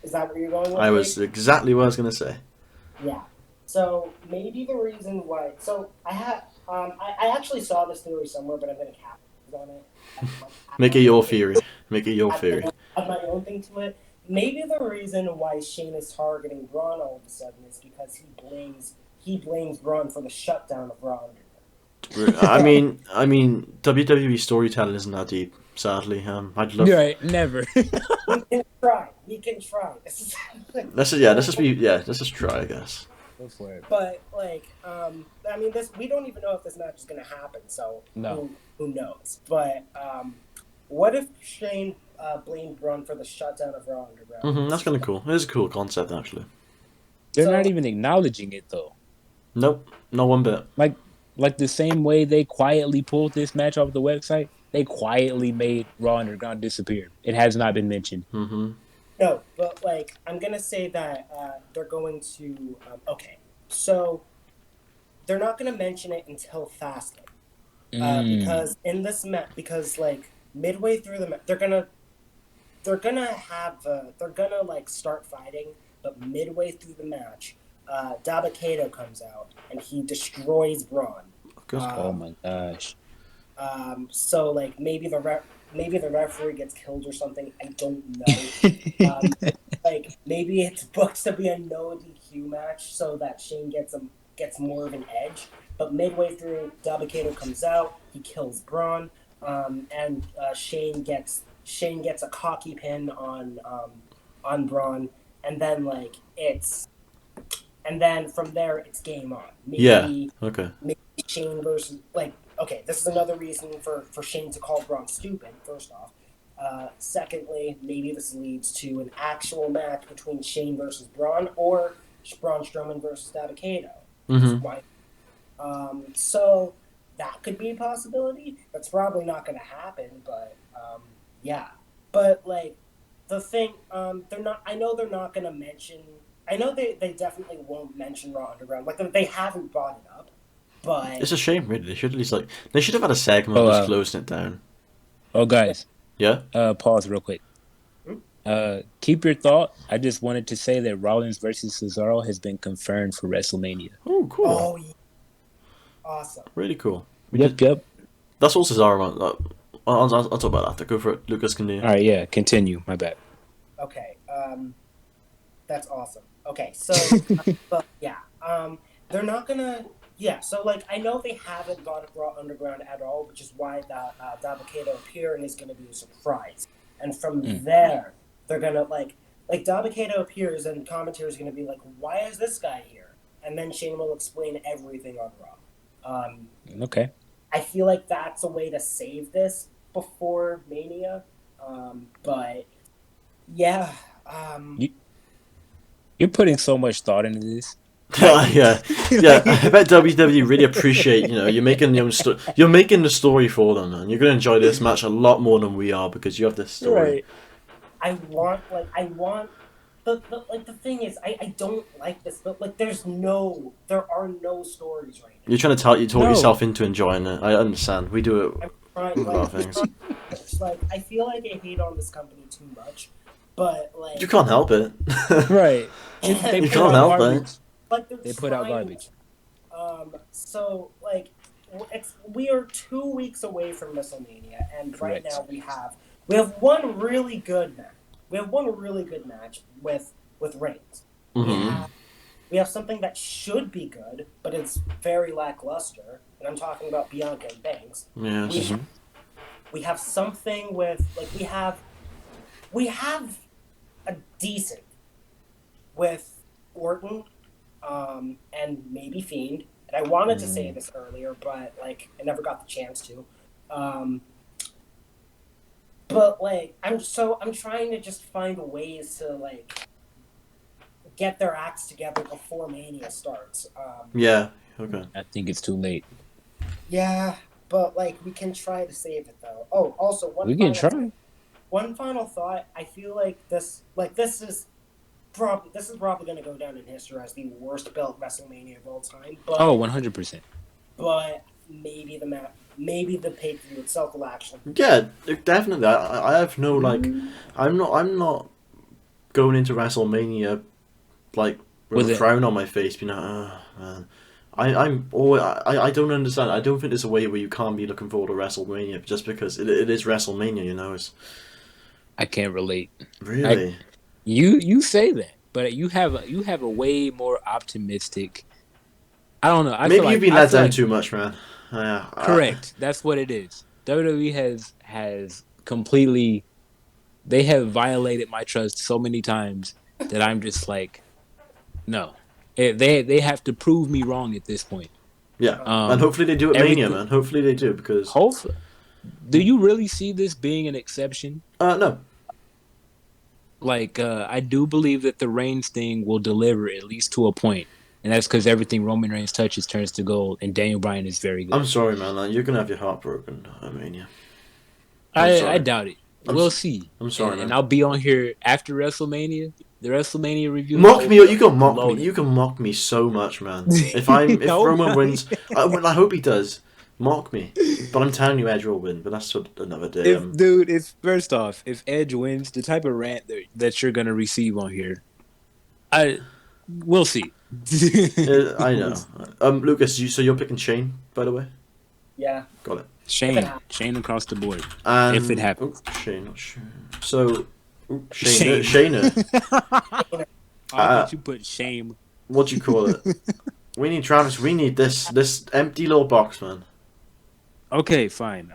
Is that where you're going with I it? was exactly what I was gonna say. Yeah. So maybe the reason why. So I had. I actually saw this theory somewhere, but I'm gonna capitalize on it. Make it your theory. Make it your Add theory. my own thing to it. Maybe the reason why Shane is targeting Braun all of a sudden is because he blames Braun for the shutdown of Raw Underground. I mean, WWE storytelling isn't that deep. Sadly, I'd love. You're right. Never. We can try. We can try. This is Let's just try, I guess. Go for it. But like, I mean, this we don't even know if this match is gonna happen. So No. who knows? But what if Shane blamed Braun for the shutdown of Raw Underground? That's kind of cool. It is a cool concept, actually. They're So- not even acknowledging it though. Nope, not one bit. Like the same way they quietly pulled this match off the website, they quietly made Raw Underground disappear. It has not been mentioned. Mm-hmm. No, but like I'm gonna say that they're going to. Okay, so they're not gonna mention it until Fastlane because in this match, because like midway through the match, they're gonna like start fighting, but midway through the match, Dabba-Kato comes out and he destroys Braun. Oh my gosh. So like maybe the referee gets killed or something. I don't know. Like maybe it's booked to be a no DQ match so that Shane gets more of an edge. But midway through, Dabba-Kato comes out, he kills Braun, and Shane gets a cocky pin on Braun, and then from there it's game on. Maybe, Okay. maybe Shane versus okay, this is another reason for Shane to call Braun stupid, first off. Secondly, maybe this leads to an actual match between Shane versus Braun or Braun Strowman versus Dabba-Kato. Mm-hmm. So that could be a possibility. That's probably not going to happen, but yeah. But like the thing, they're not. I know they're not going to mention. I know they definitely won't mention Raw Underground. Like they haven't brought it up, but It's a shame, really. They should at least they should have had a segment of just closing it down. Oh guys. Yeah. Pause real quick. Keep your thought. I just wanted to say that Rollins versus Cesaro has been confirmed for WrestleMania. Oh, cool. oh, yeah. Awesome. Really cool. Yep. That's all Cesaro. I'll talk about that after. Go for it. Lucas can do. All right, yeah. Continue. My bad. Okay. That's awesome. Okay, so but yeah, they're not gonna Yeah, so like I know they haven't got Raw Underground at all, which is why that Dabba-Kato appearing is going to be a surprise. And from Mm. there, they're gonna like Dabba-Kato appears, and commentary is going to be like, "Why is this guy here?" And then Shane will explain everything on Raw. Okay. I feel like that's a way to save this before Mania. But yeah, You you're putting so much thought into this. Yeah, yeah. I bet WWE really appreciate, you're making the story for them, and you're gonna enjoy this match a lot more than we are because you have this story. Right. I want the thing is I don't like this, but like there are no stories right now. You're trying to talk No. yourself into enjoying it. I understand. We do it I'm trying with a lot of things. it's like I feel like I hate on this company too much, but like You can't help it. Right. They You put can't out help garbage. it. like They put out garbage. So like we are 2 weeks away from WrestleMania, and right Correct. now we have one really good match. We have one really good match with Reigns. Mhm. We have something that should be good, but it's very lackluster, and I'm talking about Bianca and Banks. Yes. We have something with like we have a decent with Orton, and maybe Fiend. And I wanted to say this earlier, but like I never got the chance to. But like I'm trying to just find ways to like get their acts together before Mania starts. Yeah. Okay. I think it's too late. Yeah, but like we can try to save it though. Oh, also We can try. one final thought. I feel like this is probably going to go down in history as the worst built WrestleMania of all time. But Oh, 100%. but maybe the pay per view itself will actually. Yeah, definitely. I have no like. I'm not going into WrestleMania like with With a it. frown on my face. You know, man. I'm always, I don't understand. I don't think there's a way where you can't be looking forward to WrestleMania just because it is WrestleMania. You know, it's I can't relate. really. You say that, but you have a way more optimistic. I don't know. Maybe you've been let down too much, man. Yeah. Correct. That's what it is. WWE has completely. They have violated my trust so many times that I'm just like, no. They have to prove me wrong at this point. Yeah, and hopefully they do it Mania, man. Hopefully they do because. Hopefully, do you really see this being an exception? No. Like, I do believe that the Reigns thing will deliver at least to a point, and that's because everything Roman Reigns touches turns to gold, and Daniel Bryan is very good. I'm sorry, man. You're gonna have your heart broken. I mean, yeah. I doubt it. We'll s- see. I'm sorry, and man. I'll be on here after WrestleMania. The WrestleMania review. Mock me. You can mock loaded. me. You can mock me so much, man. If Roman wins, I hope he does. Mock me, but I'm telling you, Edge will win. But that's for another day. If first off, if Edge wins, the type of rant that you're gonna receive on here, we'll see. I know. Lucas, so you're picking Shane, by the way. Yeah. Got it. Shane across the board. And, if it happens. Shane, not Shane. So, Shayna. Why would you put shame? What do you call it? We need Travis. We need this empty little box, man. Okay, fine.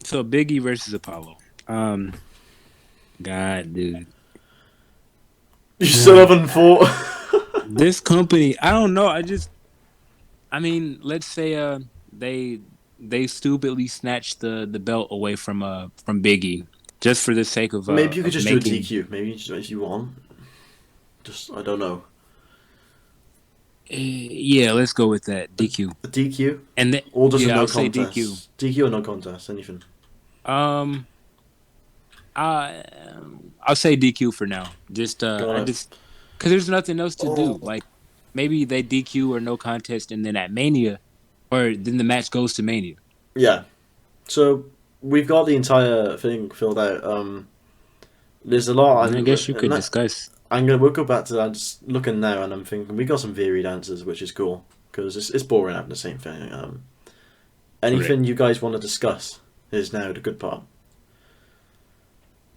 So Biggie versus Apollo. God, dude. You still haven't fought. This company, I don't know. I mean, let's say they stupidly snatched the belt away from Biggie just for the sake of Maybe you could just do a making... DQ. Maybe if you want. Just I don't know. Yeah, let's go with that DQ. A DQ. And then Or just yeah, a no I'll contest. say DQ. DQ or no contest. Anything. I'll say DQ for now. Just because there's nothing else to do. Like maybe they DQ or no contest, and then at Mania, or then the match goes to Mania. Yeah. So we've got the entire thing filled out. There's a lot. I guess you could discuss. We'll go back to that. I'm just looking now, and I'm thinking we got some varied answers, which is cool because it's boring having the same thing. Anything you guys want to discuss is now the good part.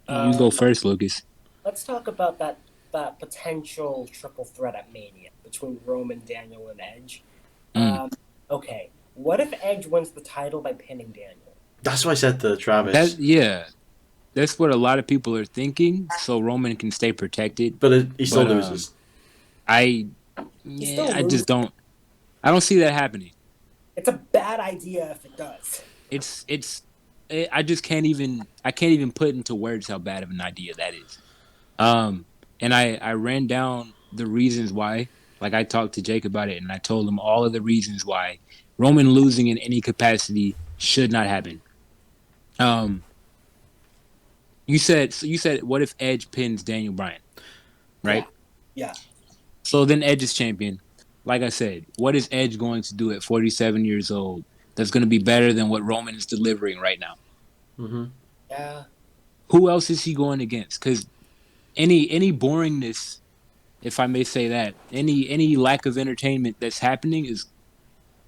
You go first, Lucas. Let's talk about that potential triple threat at Mania between Roman, Daniel, and Edge. Okay, what if Edge wins the title by pinning Daniel? That's what I said to Travis. That's what a lot of people are thinking, so Roman can stay protected. But he still But loses. I He yeah, still I loses. just don't. I don't see that happening. It's a bad idea if it does. I just can't even. I can't even put into words how bad of an idea that is. Um, and I ran down the reasons why. Like I talked to Jake about it, and I told him all of the reasons why Roman losing in any capacity should not happen. Um, you said what if Edge pins Daniel Bryan, Yeah, right? yeah. So then Edge is champion. Like I said, what is Edge going to do at 47 years old that's going to be better than what Roman is delivering right now? Mm-hmm. Yeah. Who else is he going against? Because any boringness, if I may say that, any lack of entertainment that's happening is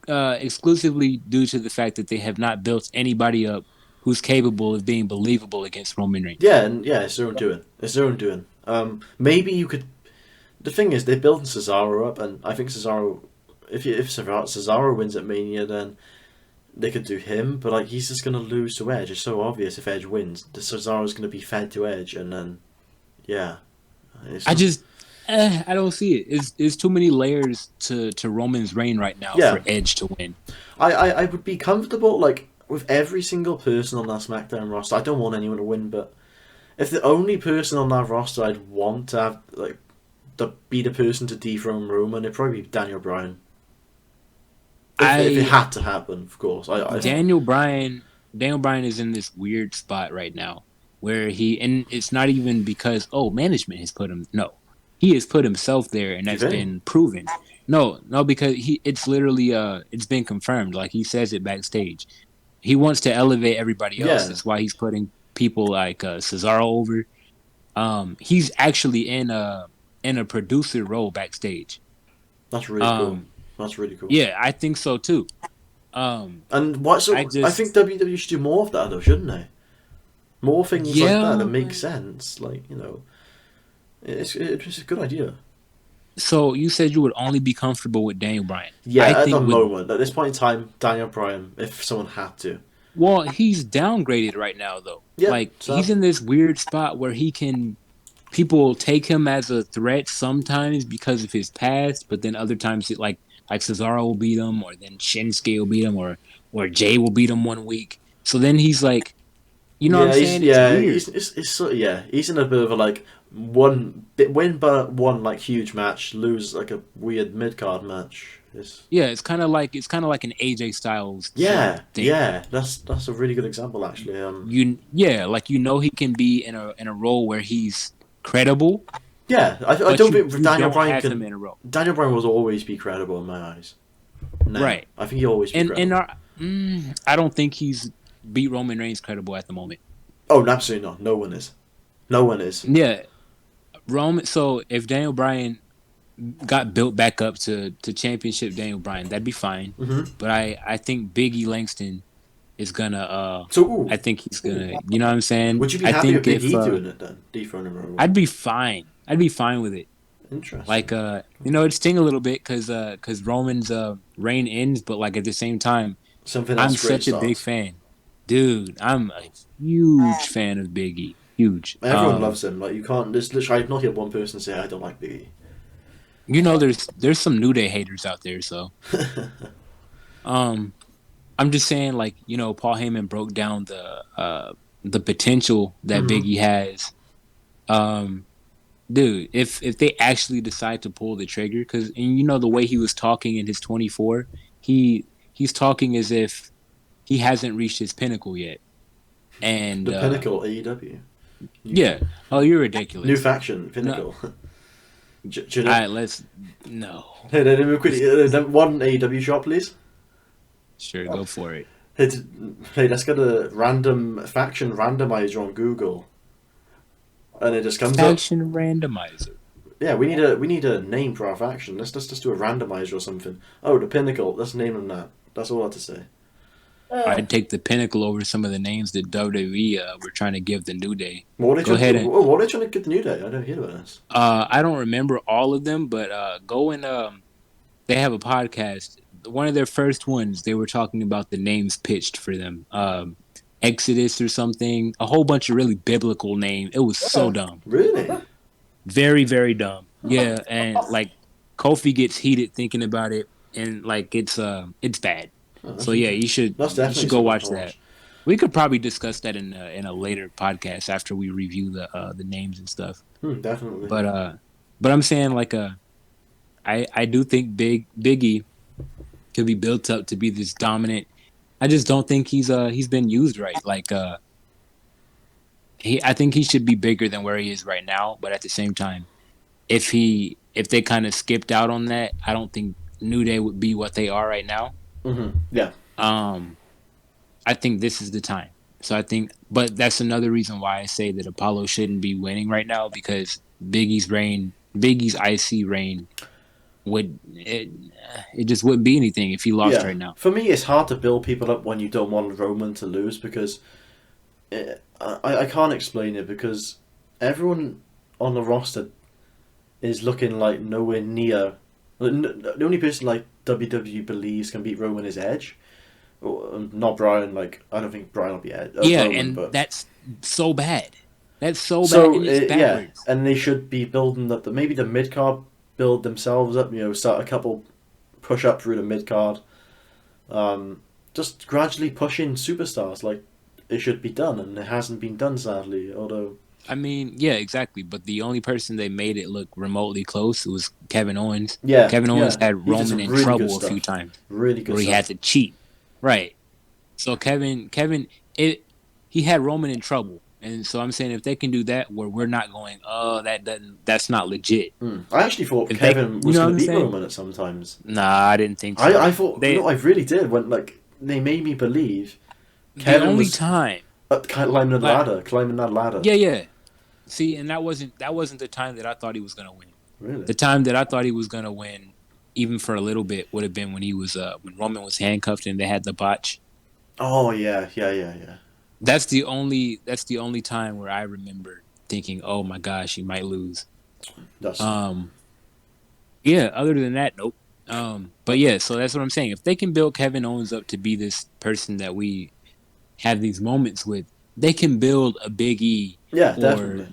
exclusively due to the fact that they have not built anybody up who's capable of being believable against Roman Reigns. Yeah, and yeah, it's their own doing. It's their own doing. Maybe you could. The thing is, they're building Cesaro up, and I think Cesaro. If Cesaro wins at Mania, then they could do him. But like, he's just gonna lose to Edge. It's so obvious if Edge wins, the Cesaro's gonna be fed to Edge, and then yeah, I just I don't see it. It's too many layers to Roman's reign right now yeah. for Edge to win. I would be comfortable like with every single person on that SmackDown roster. I don't want anyone to win, but if the only person on that roster I'd want to have like be the person to dethrone Roman, it'd probably be Daniel Bryan. If it had to happen, of course. Daniel Bryan is in this weird spot right now where and it's not even because management has put him. No, he has put himself there, and that's been proven. No, because it's literally it's been confirmed. Like he says it backstage. He wants to elevate everybody else. Yeah. That's why he's putting people like Cesaro over. He's actually in a producer role backstage. That's really cool. That's really cool. Yeah, I think so too. And what? So I think WWE should do more of that, though, shouldn't they? More things like that make sense. Like it's a good idea. So you said you would only be comfortable with Daniel Bryan. Yeah, at the moment, at this point in time, Daniel Bryan, if someone had to. Well, he's downgraded right now, though. Yeah, he's in this weird spot where people take him as a threat sometimes because of his past, but then other times like Cesaro will beat him, or then Shinsuke will beat him, or Jay will beat him one week. So then he's like, you know what I'm saying? It's weird. He's in a bit of a like win but one like huge match, lose like a weird mid card match. It's kind of like an AJ Styles. Yeah, that's a really good example actually. He can be in a role where he's credible. Yeah, I don't think Daniel Bryan can. In a role. Daniel Bryan will always be credible in my eyes. No, right. I think he'll always be credible. I don't think he's beat Roman Reigns credible at the moment. Oh, absolutely not. No one is. No one is. Yeah. Roman. So if Daniel Bryan got built back up to championship Daniel Bryan, that'd be fine. Mm-hmm. But I think Biggie Langston is gonna. I think he's gonna. You know what I'm saying? Would you be happy with Biggie doing it then? Dethroning Roman? I'd be fine. I'd be fine with it. Interesting. Like it'd sting a little bit because Roman's reign ends, but like at the same time, I'm such a big fan, dude. I'm a huge fan of Biggie. Huge. Everyone loves him. Like you can't. There's literally I've not heard one person say I don't like Biggie. You know, there's some New Day haters out there, so. I'm just saying, like, you know, Paul Heyman broke down the potential that Biggie has. Dude, if they actually decide to pull the trigger, because you know the way he was talking in his 24, he's talking as if he hasn't reached his pinnacle yet. And the pinnacle AEW. Yeah. Oh, you're ridiculous. New faction pinnacle. No. All right, let's no. Hey, one AEW shot, please. Sure, go for it. Hey, let's get a random faction randomizer on Google, and it just comes faction up. Randomizer. Yeah, we need a name for our faction. Let's just do a randomizer or something. Oh, the Pinnacle. Let's name them that. That's all I have to say. I'd take the Pinnacle over some of the names that WWE were trying to give the New Day. What are they trying to give the New Day? I don't hear about this. I don't remember all of them, but go and they have a podcast one of their first ones, they were talking about the names pitched for them. Exodus or something, a whole bunch of really biblical names. It was so dumb. Really? Very, very dumb. Yeah, and like Kofi gets heated thinking about it, and like it's bad. Oh, So yeah, that's you definitely should go something watch to that. watch. We could probably discuss that in a later podcast after we review the names and stuff. Definitely. But I'm saying like I do think Biggie could be built up to be this dominant. I just don't think he's been used right. Like I think he should be bigger than where he is right now. But at the same time, if they kind of skipped out on that, I don't think New Day would be what they are right now. Yeah. Um, I think this is the time. So I think, but that's another reason why I say that Apollo shouldn't be winning right now because Biggie's IC reign it just wouldn't be anything if he lost Yeah. right now. For me, it's hard to build people up when you don't want Roman to lose because I can't explain it because everyone on the roster is looking like nowhere near. The only person like WWE believes can beat Roman is Edge. Not Brian. Like I don't think Brian will be Yeah, Roman, and but that's so bad. That's so bad, so and it's yeah, backwards. and they should be building up maybe the mid card build themselves up. Start a couple push up through the mid card. Just gradually push in superstars like it should be done, and it hasn't been done sadly. Although I mean, yeah, exactly. But the only person they made it look remotely close was Kevin Owens. yeah, Kevin Owens yeah, had he did Roman some in really good trouble a few stuff. times Really good where he had stuff. to cheat. Right. So he had Roman in trouble. And so I'm saying if they can do that where we're not going, oh, that's not legit. I actually thought If they, Kevin you was know what going to I'm beat saying? Roman at some times. Nah, I didn't think so. I thought no, I really did when like they made me believe The Kevin only was time, climbing the like, ladder, climbing that ladder. yeah. See, and that wasn't the time that I thought he was gonna win. Really? The time that I thought he was gonna win, even for a little bit, would have been when he was when Roman was handcuffed and they had the botch. Oh yeah. That's the only time where I remember thinking, oh my gosh, he might lose. That's Um, yeah. Other than that, nope. But yeah, so that's what I'm saying. If they can build Kevin Owens up to be this person that we have these moments with, they can build a Big E yeah, or definitely.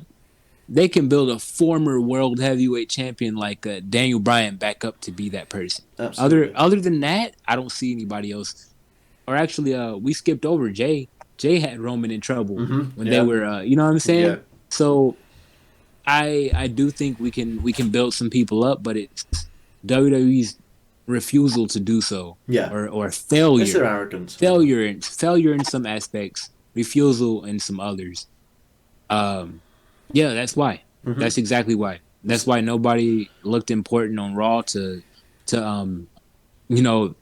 they can build a former world heavyweight champion like Daniel Bryan back up to be that person. Other Absolutely. other than that, I don't see anybody else. Or actually, we skipped over Jay. Jay had Roman in trouble when they Yeah. were, you know what I'm Yeah. saying? So I do think we can build some people up, but it's WWE's refusal to do so, Yeah. or It's their failure, arrogance. failure in some aspects, refusal in some others. Yeah, that's why. Mm-hmm. That's exactly why. That's why nobody looked important on Raw to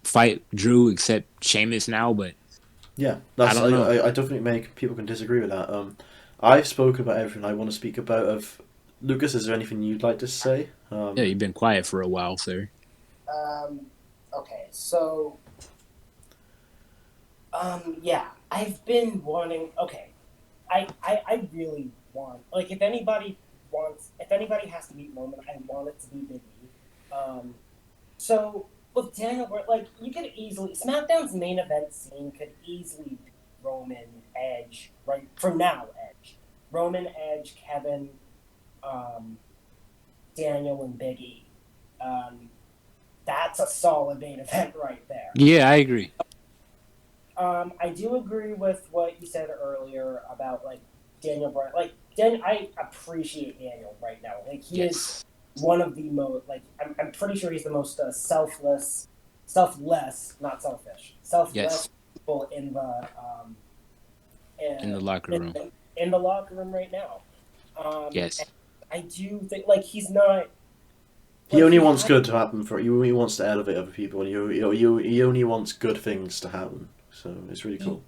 fight Drew except Sheamus now. But Yeah, I that's don't know. I definitely make people can disagree with that. I've spoken about everything I want to speak about. Of Lucas, is there anything you'd like to say? Yeah, you've been quiet for a while, sir. Okay, so yeah, I've been wanting. Okay, I really want, like, if anybody has to beat Roman, I want it to be Big E. So with Daniel, like, you could easily SmackDown's main event scene could easily be Roman, Edge, right from now, Roman, Edge, Kevin, Daniel, and Big E. That's a solid main event right there. Yeah, I agree. I do agree with what you said earlier about, like, Daniel Bryan. Like, I appreciate Daniel right now. Like, he is one of the most, like, I'm pretty sure he's the most selfless, not selfish, people in the in the locker room. In the locker room right now. Yes. I do think, like, he's not. He only wants good to happen for you. He wants to elevate other people, and he only wants good things to happen. So it's really cool.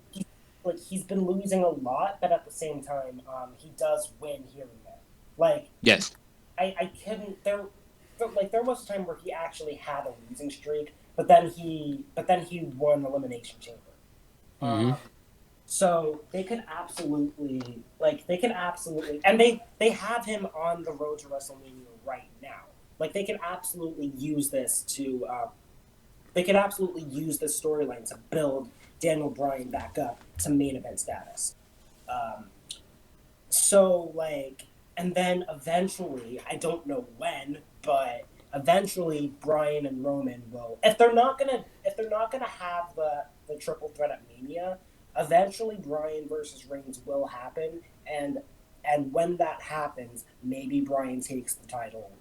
Like, he's been losing a lot, but at the same time, he does win here and there. Like, yes, I couldn't. There was a time where he actually had a losing streak, but then he won Elimination Chamber. Mm-hmm. So they could absolutely, and they have him on the road to WrestleMania right now. Like, they can absolutely use this to they could absolutely use this storyline to build Daniel Bryan back up to main event status. Um, so like, and then eventually, I don't know when, but eventually Bryan and Roman will, if they're not gonna have the triple threat at Mania, eventually Bryan versus Reigns will happen, and when that happens, maybe Bryan takes the title.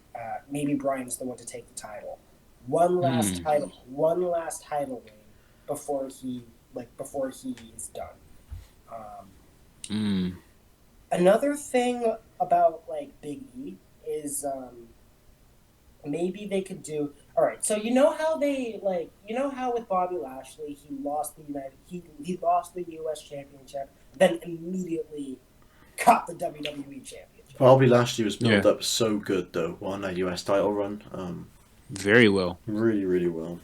Maybe Bryan's the one to take the title. One last title reign before he is done. Another thing about like Big E is maybe they could do. All right, so you know how with Bobby Lashley he lost he lost the U.S. Championship, then immediately got the WWE Championship. Bobby Lashley was built up so good though on that US title run. Very well. Really, really well.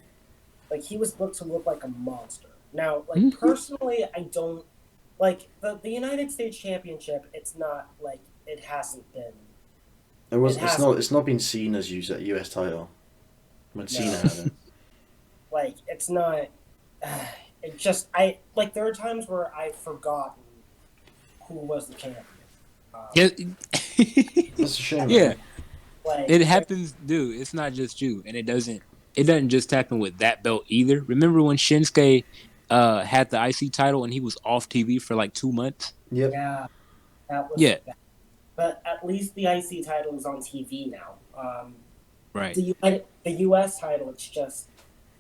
Like he was booked to look like a monster. Now, like personally, I don't like the United States Championship. It's not like it hasn't been. It's not been seen as a US title when Cena had it. Like it's not. It just there are times where I've forgotten who was the champion. That's a shame. Yeah, like it happens, dude. It's not just you, and it doesn't just happen with that belt either. Remember when Shinsuke had the IC title and he was off TV for like 2 months? Yep. Yeah, that was bad. But at least the IC title is on TV now. Right. The US title, it's just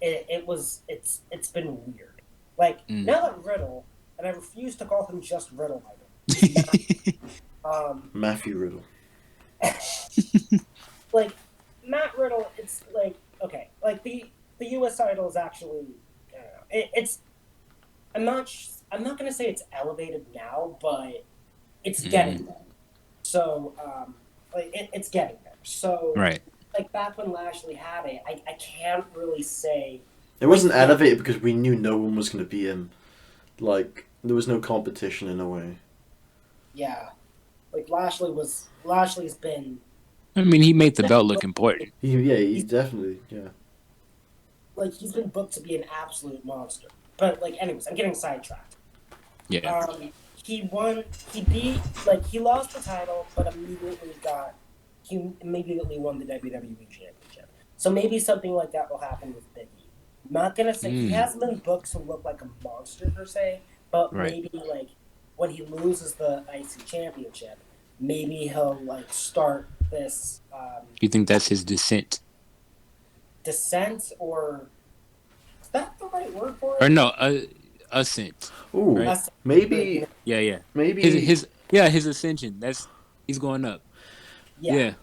it's been weird. Like now that Riddle, and I refuse to call him just Riddle. Matthew Riddle. Like Matt Riddle, it's like okay, like the US title is actually I don't know, it's I'm not gonna say it's elevated now, but it's getting there. So it's getting there. So right. Like back when Lashley had it, I can't really say it wasn't elevated because we knew no one was going to beat him. Like there was no competition in a way. Yeah, like Lashley's been. I mean, he made the belt look important. He definitely. Like he's been booked to be an absolute monster. But like, anyways, I'm getting sidetracked. Yeah. He lost the title, but he immediately won the WWE Championship. So maybe something like that will happen with Biggie. I'm not gonna say he hasn't been booked to look like a monster per se, but maybe like when he loses the IC Championship, maybe he'll like start this. You think that's his descent? Descent, or is that the right word for it? Or no, ascent. Ooh, right? maybe. Yeah. Maybe his ascension. He's going up. Yeah.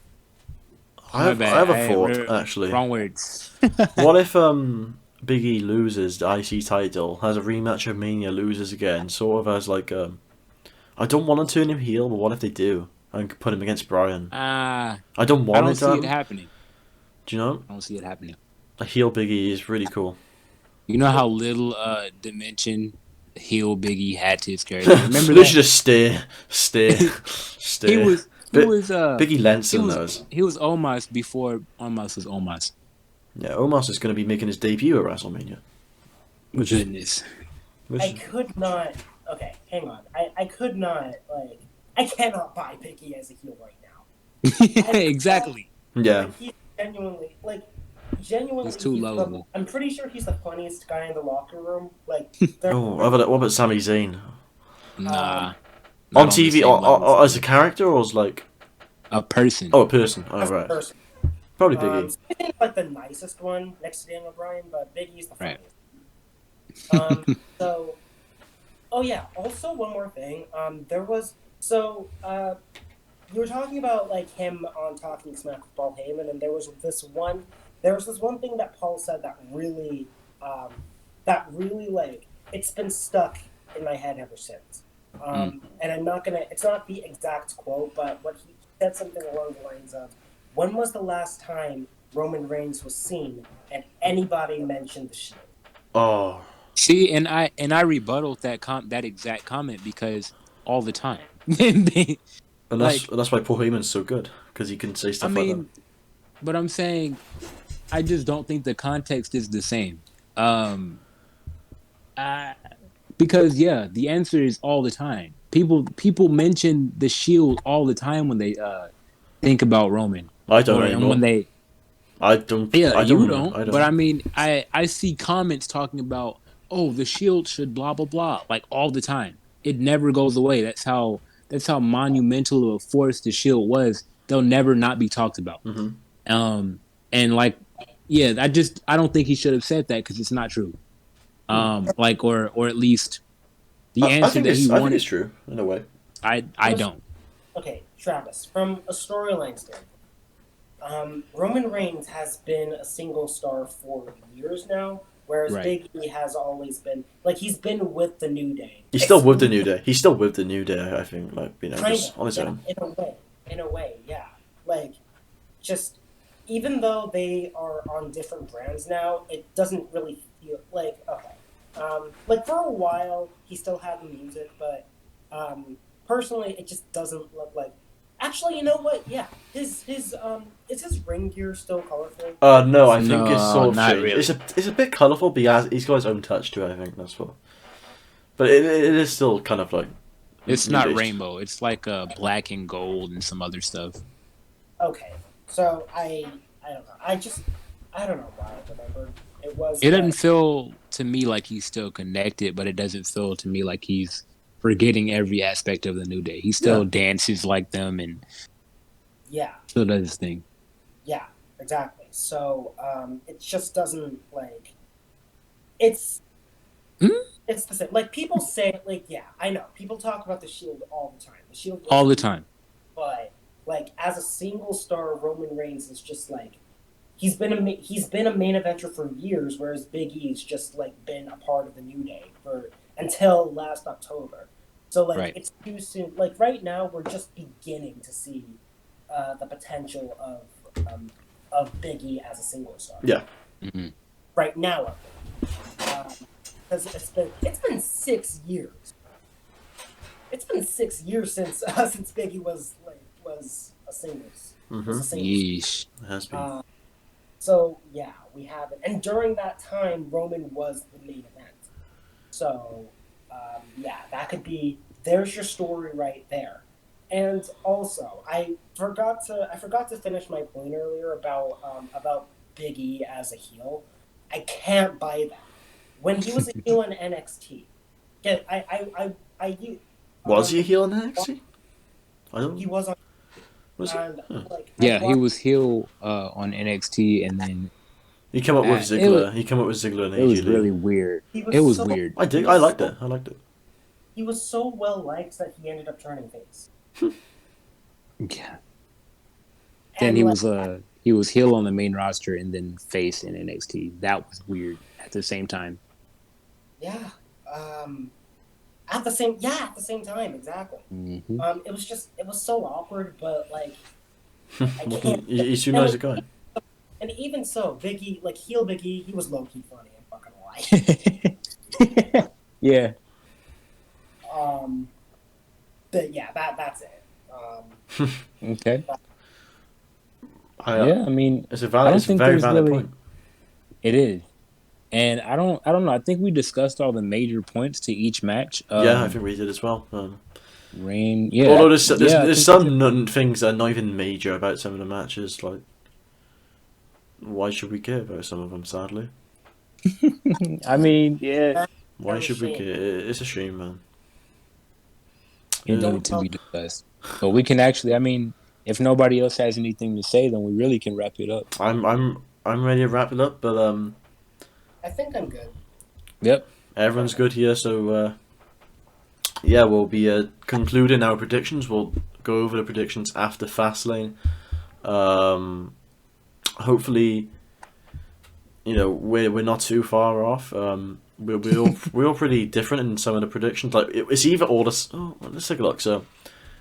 I have a thought actually. Wrong words. What if Biggie loses the IC title, has a rematch of Mania, loses again, sort of as like I don't want to turn him heel, but what if they do and put him against Bryan? I don't want I don't see it happening. Do you know? I don't see it happening. A heel Biggie is really cool. You know how little dimension heel Biggie had to his character. Remember that? They should just stare. He was Biggie Lenson knows. He was Omos before Omos was Omos. Yeah, Omos is going to be making his debut at WrestleMania. Goodness. I could not. Okay, hang on. I could not I cannot buy Biggie as a heel right now. Exactly. Yeah. Like, he's genuinely he's too lovable. I'm pretty sure he's the funniest guy in the locker room. Like, what about Sami Zayn? Nah. On TV, or as a character, or as like a person? Oh, a person. Oh, right. Person. Probably Biggie. I think like the nicest one next to Daniel Bryan, but Biggie's the funniest. Right. Oh yeah. Also, one more thing. You were talking about like him on Talking Smack with Paul Heyman, and there was this one thing that Paul said that really like it's been stuck in my head ever since. And it's not the exact quote, but what he said something along the lines of, when was the last time Roman Reigns was seen and anybody mentioned the Shield? Oh. See, and I rebutted that exact comment because all the time. And that's why Paul Heyman's so good, because he can say stuff like that. But I'm saying, I just don't think the context is the same. Um, I, because yeah, the answer is all the time. People mention the Shield all the time when they think about Roman, I don't and when anymore. they I don't. yeah, I you don't. don't. I But I don't. mean, I see comments talking about, oh, the Shield should blah blah blah, like all the time. It never goes away. That's how monumental of a force the Shield was. They'll never not be talked about. Hmm. Um, and like, yeah, I don't think he should have said that because it's not true. Like or at least the I answer think that he it's. I think wanted. it's true in a way. I don't. Okay, Travis, from a storyline standpoint, Roman Reigns has been a single star for years now, whereas Right. Big E has always been like he's been with the New Day. He's still with the New Day. He's still with the New Day. I think, like Kind just of, on his yeah, own. in a way, yeah. Like, just even though they are on different brands now, it doesn't really feel like okay. Like for a while, he still had the music, but personally, it just doesn't look like. Actually, you know what? Yeah, his is his ring gear still colorful? No, I think it's No, sort of not changed. really. It's a bit colourful, but he's got his own touch to it. I think that's what. But it is still kind of like It's new not based. rainbow. It's like black and gold and some other stuff. Okay, so I don't know. I don't know why I remember it was, It doesn't but feel to me like he's still connected, but it doesn't feel to me like he's forgetting every aspect of the New Day. He Yeah. still dances like them and yeah, still does his thing. yeah, exactly. So it just doesn't like it's Hmm? it's the same. Like people say, like yeah, I know people talk about the Shield all the time. The Shield was All the huge, time. but like as a single star, Roman Reigns is just like he's been a main eventer for years, whereas Big E's just like been a part of the New Day for until last October. So like Right. it's too soon. Like right now, we're just beginning to see the potential of Big E as a single star. Yeah. Hmm. Right now, because it's been 6 years. It's been 6 years since Big E was a singles. Was a singles. Yeesh. It has been. So yeah, we have it, and during that time, Roman was the main event. So yeah, that could be. There's your story right there. And also, I forgot to finish my point earlier about Big E as a heel. I can't buy that. When he was a heel in NXT, yeah, Was he a um, heel in NXT? I don't. he was on, Was he? and Huh. like I Yeah, he watched. was heel on NXT, and then He came up with it was Ziggler. He came up with Ziggler and it was AJ really Lee. weird. He It was was so weird. I he did. I was liked so it. I liked it. he was so well liked that he ended up turning face. Yeah. Then And like he was heel on the main roster and then face in NXT. That was weird at the same time. yeah, at the same time, exactly. Hmm. It was so awkward, but like I What can't. he's too And, nice a guy. and even so, Biggie, like heel Biggie, he was low key funny. I'm not gonna lie. Yeah. um, but yeah, that's it. Okay. I, Yeah, I mean, it's a I valid. don't It's a think very there's valid really point. it is. And I don't know. I think we discussed all the major points to each match. Yeah, I think we did as well. Rain, yeah, Although yeah, I there's think we did. some things that are not even major about some of the matches. Like, why should we care about some of them? Sadly, I mean, yeah, why Very should we shame. care? It's a shame, man. it Don't needed to tell. be discussed. But we can actually, I mean, if nobody else has anything to say, then we really can wrap it up. I'm ready to wrap it up, but I think I'm good. Yep. everyone's good here, so yeah, we'll be concluding our predictions. We'll go over the predictions after Fastlane. Hopefully, we're not too far off. We're all pretty different in some of the predictions. Like it's either all this. Oh, let's take a look. So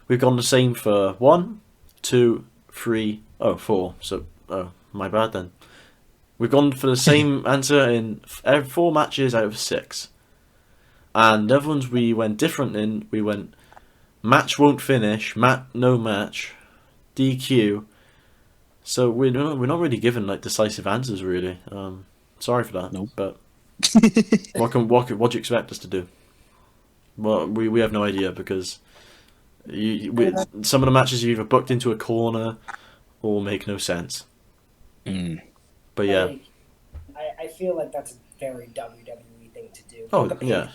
we've gone the same for 1, 2, 3, 4. So my bad then. We've gone for the same answer in 4 matches out of 6. And the other ones we went different in. We went match won't finish, no match, DQ. So we're not really given like decisive answers really. Sorry for that, Nope. but What do you expect us to do? Well, we have no idea because some of the matches are either booked into a corner or make no sense. Mm. But yeah. Like, I feel like that's a very WWE thing to do. Oh, The yeah.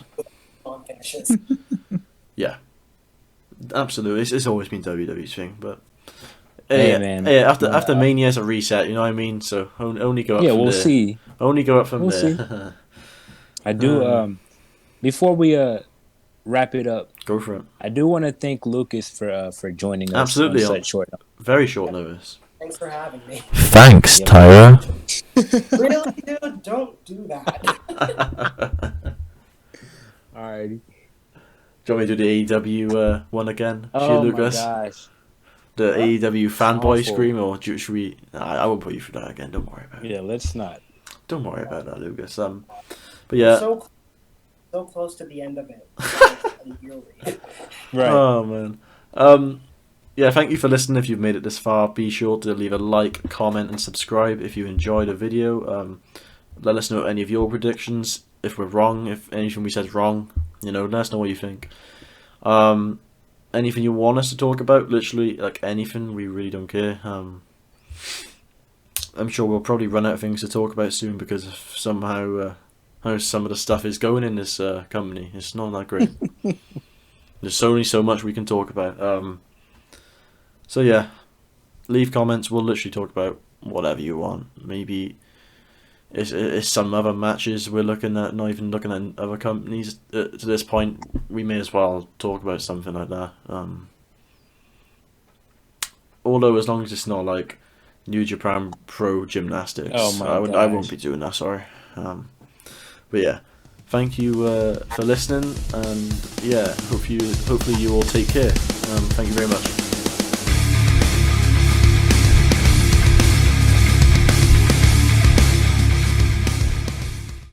on finishes. Yeah. Absolutely. It's always been WWE's thing, but Hey, man. after Mania's a reset, you know what I mean? So only go up Yeah, from we'll there. see. Only go up from We'll there. see. I do. Before we wrap it up, Go for it. I do want to thank Lucas for joining us Absolutely. on such short notice. Very short notice. Thanks for having me. Thanks, Yep. Tyra. Really, dude? Don't do that. Alrighty. Do you want me to do the AEW one again? Oh Lucas? my gosh. The What? AEW fanboy Awful. scream, or should we? I won't put you through that again. Don't worry about it. Yeah, let's not. Don't worry about that, Lucas. But yeah. So close to the end of it. You'll read. Right. Oh man. Yeah, thank you for listening. If you've made it this far, be sure to leave a like, comment, and subscribe if you enjoyed the video. Let us know any of your predictions. If we're wrong, if anything we said is wrong, let us know what you think. Anything you want us to talk about, literally, like anything, we really don't care. I'm sure we'll probably run out of things to talk about soon because of somehow how some of the stuff is going in this company. It's not that great. There's only so much we can talk about. So yeah, leave comments. We'll literally talk about whatever you want. Maybe it's some other matches we're looking at, not even looking at other companies. To this point, we may as well talk about something like that. Although as long as it's not like New Japan Pro Gymnastics, Oh my I won't gosh. be doing that. Sorry. But yeah, thank you for listening, and yeah, hopefully you all take care. Thank you very much.